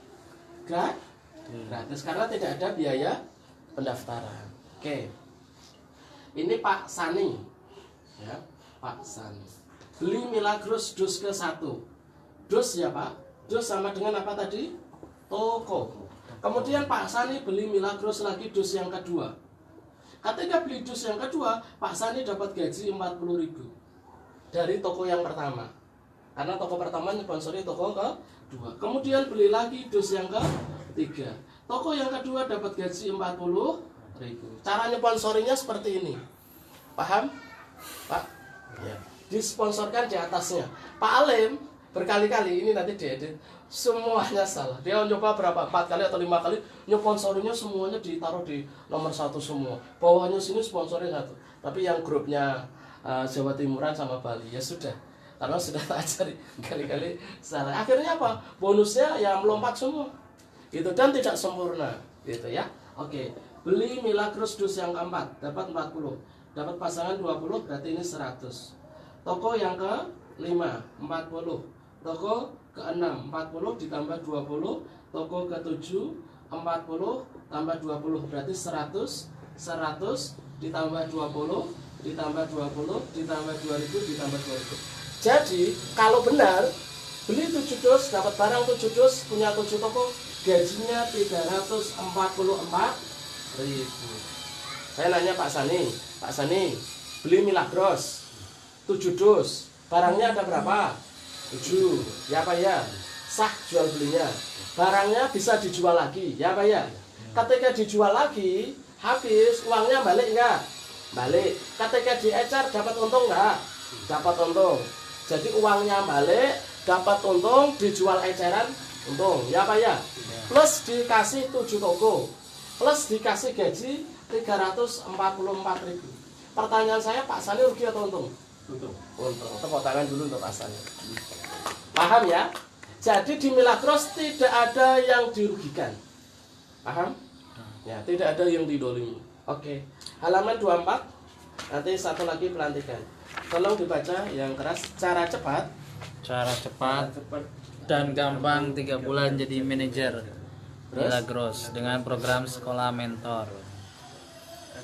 Gratis karena tidak ada biaya pendaftaran. Oke. Ini Pak Sani. Ya, Pak Sani. Beli Milagros dus ke 1. Dus ya Pak. Dus sama dengan apa tadi? Toko. Kemudian Pak Sani beli Milagros lagi dus yang kedua. Ketika beli dus yang kedua, Pak Sani dapat gaji 40.000 dari toko yang pertama. Karena toko pertama nyponsori toko kedua. Kemudian beli lagi dus yang ketiga. Toko yang kedua dapat gaji 40.000. Cara nyponsorinya seperti ini. Paham? Pak? Ya. Disponsorkan di atasnya. Pak Alim berkali-kali ini nanti diedit. Semuanya salah. Dia nyoba berapa? 4 kali atau 5 kali. Nyponsorinya semuanya ditaruh di nomor 1 semua. Bawahnya sini sponsornya 1. Tapi yang grupnya Jawa Timuran sama Bali ya sudah. Karena sudah tak ajari kali-kali salah. Akhirnya apa? Bonusnya ya melompat semua. Itu dan tidak sempurna, gitu ya. Oke. Beli Milagros dus yang keempat dapat 40. Dapat pasangan 20 berarti ini 100. Toko yang ke-5 40. Toko ke-6 40 ditambah 20. Toko ke-7 40 tambah 20 berarti 100. 100 ditambah 20 ditambah 20 ditambah 2000 ditambah 2000. Jadi kalau benar beli 7 dus dapat barang 7 dus punya 7 toko gajinya 344.000. Saya nanya Pak Sani beli Milagros 7 dus barangnya ada berapa? 7. Ya Pak ya. Sah jual belinya. Barangnya bisa dijual lagi. Ya Pak ya. Ketika dijual lagi habis uangnya balik enggak? Balik. Ketika diecer dapat untung enggak? Dapat untung. Jadi uangnya balik, dapat untung, dijual eceran untung. Ya Pak ya. Plus dikasih 7 toko. Plus dikasih gaji 344.000. Pertanyaan saya, Pak Sani rugi atau untung? Untung. Tepuk tangan dulu untuk Pak Sani. Paham ya? Jadi di Milagros tidak ada yang dirugikan. Paham? Ya, tidak ada yang didolimi. Oke. Halaman 24. Nanti satu lagi pelantikan. Tolong dibaca yang keras. Cara cepat dan gampang 3 bulan jadi manajer Milagros dengan program sekolah mentor.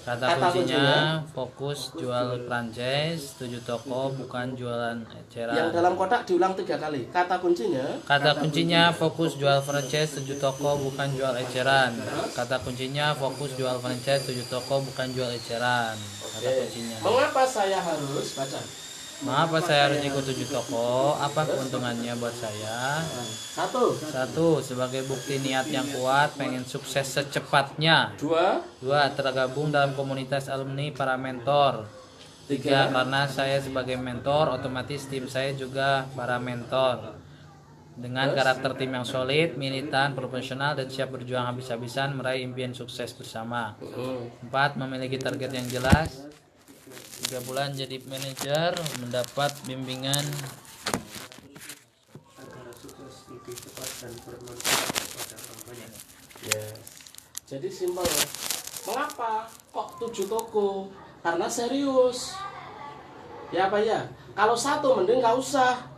Kata kuncinya fokus jual franchise 7 toko bukan jualan eceran. Yang dalam kotak diulang 3 kali. Kata kuncinya fokus jual franchise 7 toko bukan jual eceran. Kata kuncinya fokus jual franchise 7 toko bukan jual eceran. Kata kuncinya. Mengapa saya harus baca? Mengapa saya harus ikut 7 toko? Apa keuntungannya buat saya? 1. Sebagai bukti niat yang kuat, pengen sukses secepatnya. 2. Tergabung dalam komunitas alumni para mentor. 3. Karena saya sebagai mentor, otomatis tim saya juga para mentor. Dengan karakter tim yang solid, militan, profesional, dan siap berjuang habis-habisan meraih impian sukses bersama. 4. Memiliki target yang jelas. 3 bulan jadi manajer, mendapat bimbingan agar sukses lebih cepat dan bermanfaat kepada orang banyak. Yes. Jadi simpel. Mengapa kok 7 toko? Karena serius. Ya Pak ya. Kalau 1 mending nggak usah.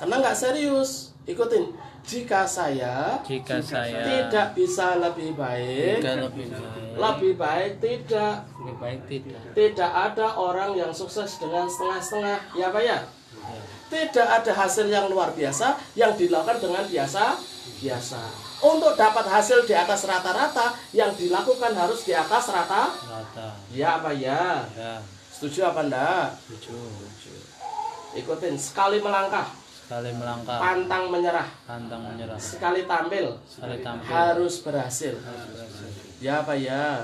Karena nggak serius. Ikutin. Jika saya tidak bisa lebih baik, lebih baik tidak. Tidak ada orang yang sukses dengan setengah-setengah. Ya Pak ya. Tidak ada hasil yang luar biasa yang dilakukan dengan biasa. Untuk dapat hasil di atas rata-rata, yang dilakukan harus di atas rata. Ya Pak ya. Setuju apa enggak? Setuju. Ikutin. Sekali melangkah, pantang menyerah. Sekali tampil, harus berhasil. Ya Pak ya.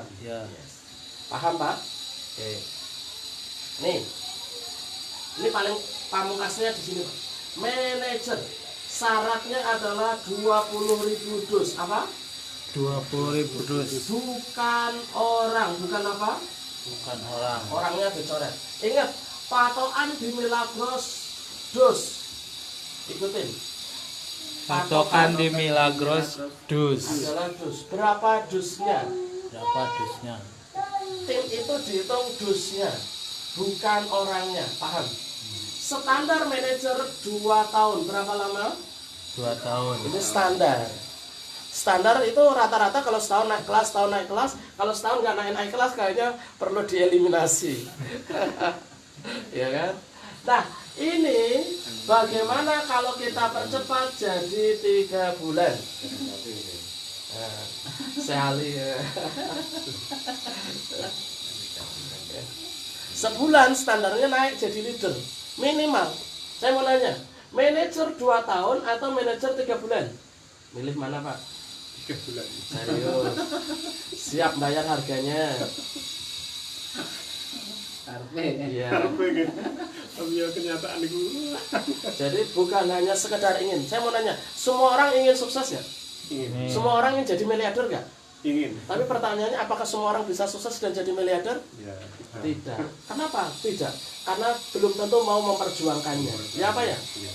Paham Pak? Oke. Nih, Ini paling pamungkasnya di sini, Pak. Manajer syaratnya adalah 20.000 dus. Apa? 20.000 dus. Bukan orang, bukan apa? Bukan orang. Orangnya dicoret. Ingat, patokan di Milagros dus. Ikutin. Patokan di Milagros dus. Adalah dus. Berapa dusnya? Berapa dusnya? Tim itu dihitung dusnya, bukan orangnya. Paham? Standar manajer 2 tahun. Berapa lama? 2 tahun. Ini standar. Standar itu rata-rata kalau setahun naik kelas, tahun naik kelas. Kalau setahun nggak naik kelas, kayaknya perlu dieliminasi. Ya kan? Nah, ini bagaimana kalau kita percepat jadi 3 bulan? Nah, sekali ya. Sebulan standarnya naik jadi leader minimal. Saya mau nanya, manajer 2 tahun atau manajer 3 bulan? Milih mana, Pak? 3 bulan. Serius. Siap bayar harganya. Karpe. Iya. Apa gitu? Tapi ya kenyataan itu. Jadi bukan hanya sekedar ingin. Saya mau nanya, semua orang ingin sukses ya? Ingin. Semua orang ingin jadi miliarder nggak? Ingin. Tapi pertanyaannya, apakah semua orang bisa sukses dan jadi miliarder? Ya. Tidak. Kenapa? Tidak. Karena belum tentu mau memperjuangkannya. Ya apa ya? Iya.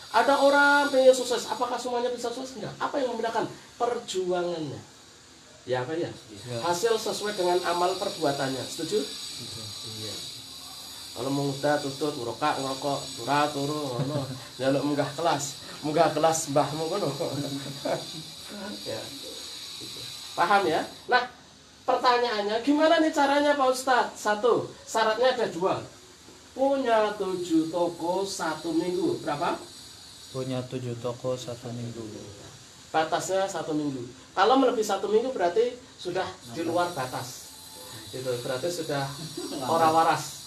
Ada orang pengen sukses, apakah semuanya bisa sukses? Enggak. Apa yang membedakan? Perjuangannya. Ya apa ya? Hasil sesuai dengan amal perbuatannya. Setuju? Iya. Kalau muda tutut, ngerokok, turu, ngono. Jaluk munggah kelas mbahmu ngono. Ya. Paham ya? Nah, pertanyaannya, gimana nih caranya Pak Ustadz? 1, syaratnya ada 2. Punya 7 toko 1 minggu. Berapa? Punya 7 toko 1 minggu. Batasnya 1 minggu. Kalau melebihi 1 minggu berarti sudah di luar batas. Itu berarti sudah ora waras.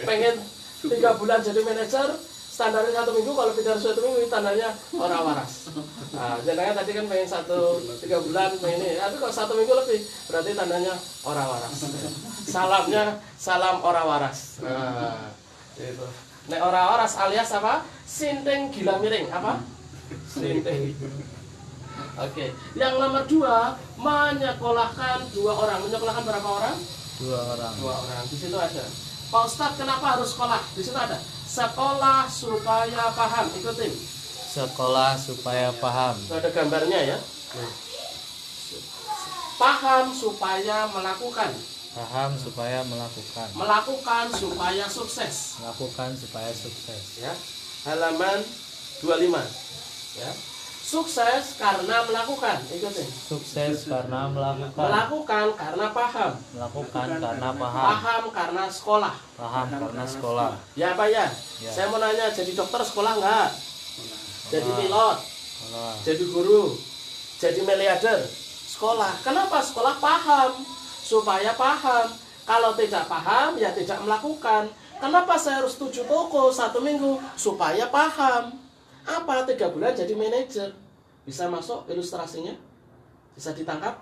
Pengen 3 bulan jadi manajer, standarnya 1 minggu. Kalau tidak 1 minggu tandanya ora waras. Nah, jangan tadi kan pengen 3 bulan ini. Tapi kalau 1 minggu lebih berarti tandanya ora waras. Salamnya salam ora waras. Nah, itu. Nek ora waras alias apa? Sinting gila miring. Apa? Sinting. Oke. Yang nomor 2, menyekolahkan 2 orang. Menyekolahkan berapa orang? 2 orang. 2 orang. Di situ ada. Pak Ustadz, kenapa harus sekolah? Di situ ada. Sekolah supaya paham. Ikutin. Sekolah supaya paham. Itu ada gambarnya ya. Paham supaya melakukan. Paham supaya melakukan. Melakukan supaya sukses. Melakukan supaya sukses. Ya. Halaman 25. Ya. Sukses karena melakukan. Ikutin. Sukses karena melakukan. Melakukan karena paham. Melakukan karena paham. Paham karena sekolah. Paham karena sekolah. Ya Pak ya? Ya. Saya mau nanya, jadi dokter sekolah nggak? Jadi Sekolah. pilot? Sekolah. Jadi guru? Jadi miliarder? Sekolah. Kenapa sekolah? Paham. Supaya paham. Kalau tidak paham, ya tidak melakukan. Kenapa saya harus 7 toko 1 minggu? Supaya paham. Apa? 3 bulan jadi manajer. Bisa masuk ilustrasinya? Bisa ditangkap?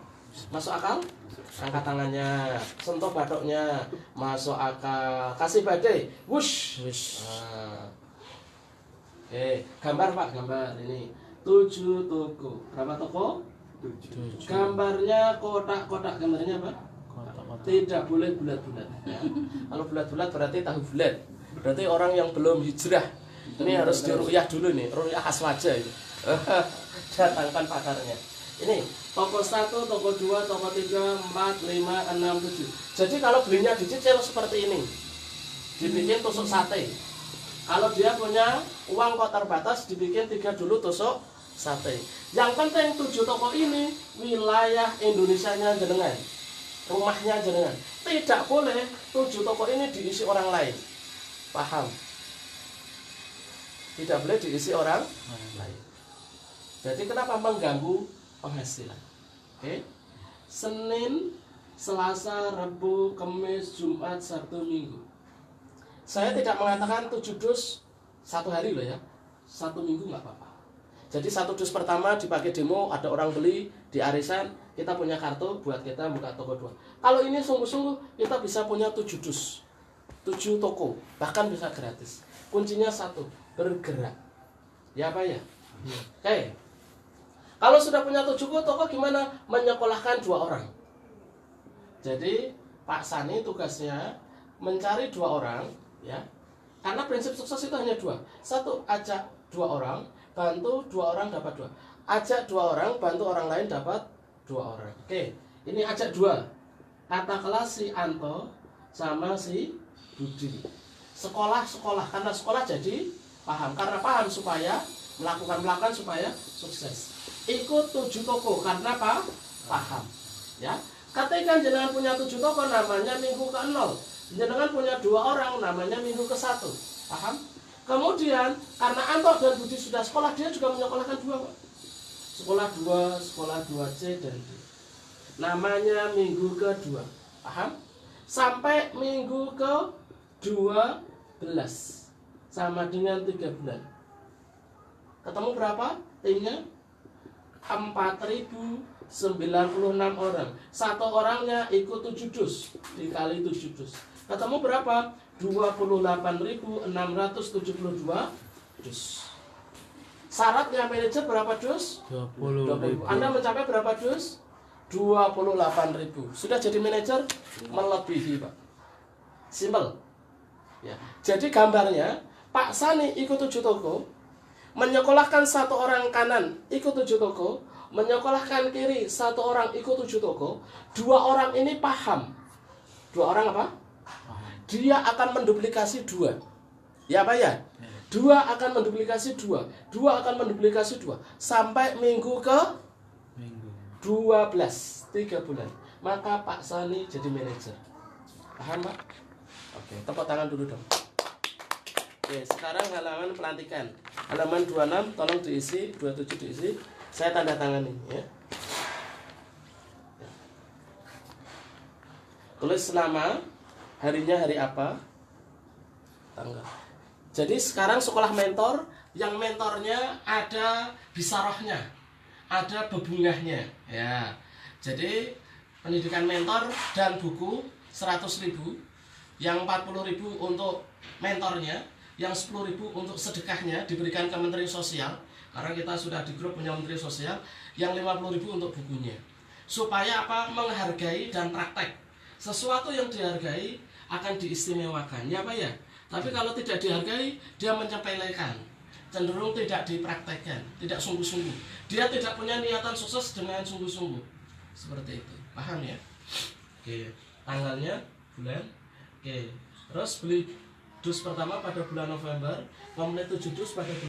Masuk akal? Angkat tangannya, sentuh batuknya, masuk akal. Kasih badai, wush. Wish. Nah. Oke, gambar Pak, gambar ini 7 toko. Berapa toko? 7. Gambarnya kotak-kotak, gambarnya apa? Kotak-kotak. Tidak boleh bulat-bulat. Ya. Kalau bulat-bulat berarti tahu bulat. Berarti orang yang belum hijrah. Ini harus diruqyah dulu nih, ruqyah aswaja itu. Datangkan pakarnya. Ini toko 1, toko 2, toko 3, 4, 5, 6, 7. Jadi kalau belinya dicicil seperti ini, dibikin tusuk sate. Kalau dia punya uang kok terbatas, dibikin 3 dulu tusuk sate. Yang penting 7 toko ini wilayah Indonesianya jenengan, rumahnya jenengan. Tidak boleh 7 toko ini diisi orang lain. Paham? Tidak boleh diisi orang lain. Jadi kenapa mengganggu penghasilan? Oke. Senin, Selasa, Rabu, Kamis, Jumat, Sabtu, Minggu. Saya tidak mengatakan 7 dus 1 hari loh ya. 1 minggu nggak apa-apa. Jadi 1 dus pertama dipakai demo, ada orang beli di arisan, kita punya kartu buat kita buka toko 2. Kalau ini sungguh-sungguh kita bisa punya 7 dus. 7 toko, bahkan bisa gratis. Kuncinya satu, bergerak. Ya Pak ya? Oke. Kalau sudah punya 7 toko gimana? Menyekolahkan 2 orang. Jadi Pak Sani tugasnya mencari 2 orang, ya. Karena prinsip sukses itu hanya 2. Satu, ajak 2 orang, bantu 2 orang dapat 2. Ajak 2 orang, bantu orang lain dapat 2 orang. Oke, ini ajak 2. Katakanlah si Anto sama si Budi. Sekolah, karena sekolah jadi paham. Karena paham supaya melakukan supaya sukses. Ikut 7 toko karena apa? Paham. Ya. Ketika jenengan punya 7 toko namanya minggu ke-0. Jenengan punya 2 orang namanya minggu ke-1. Paham? Kemudian karena Anto dan Budi sudah sekolah, dia juga menyekolahkan 2, Pak. Sekolah 2C dan D. Namanya minggu ke-2. Paham? Sampai minggu ke-12 sama dengan 3 bulan. Ketemu berapa? Timnya 4.096 orang. Satu orangnya ikut 7 dus dikali 7 dus. Ketemu berapa? 28.672 dus. Syaratnya manajer berapa dus? 20.000. Anda mencapai berapa dus? 28.000. Sudah jadi manajer? Melebihi, Pak. Simple. Ya. Jadi gambarnya Pak Sani ikut 7 toko, menyekolahkan 1 orang kanan ikut 7 toko, menyekolahkan kiri 1 orang ikut 7 toko. 2 orang ini paham. 2 orang apa? Dia akan menduplikasi 2. Ya Pak ya? 2 akan menduplikasi 2. 2 akan menduplikasi 2 sampai minggu ke 12, 3 bulan. Maka Pak Sani jadi manajer. Paham Pak? Oke, tepuk tangan dulu dong. Oke, sekarang halaman pelantikan. Halaman 26 tolong diisi, 27 diisi. Saya tanda tangani ya. Tulis nama, harinya hari apa? Tanggal. Jadi sekarang sekolah mentor, yang mentornya ada bisarohnya, ada bebungahnya ya. Jadi pendidikan mentor dan buku 100.000, yang 40.000 untuk mentornya, yang 10.000 untuk sedekahnya diberikan ke Menteri Sosial, karena kita sudah di grup punya Menteri Sosial, yang 50.000 untuk bukunya. Supaya apa? Menghargai dan praktek. Sesuatu yang dihargai akan diistimewakan, ya Pak ya. Tapi kalau tidak dihargai, dia menyepelekan, cenderung tidak dipraktekkan, tidak sungguh-sungguh. Dia tidak punya niatan sukses dengan sungguh-sungguh. Seperti itu. Paham ya? Oke, tanggalnya bulan. Oke. Terus beli dus pertama pada bulan November, komplit 7 dus pada bulan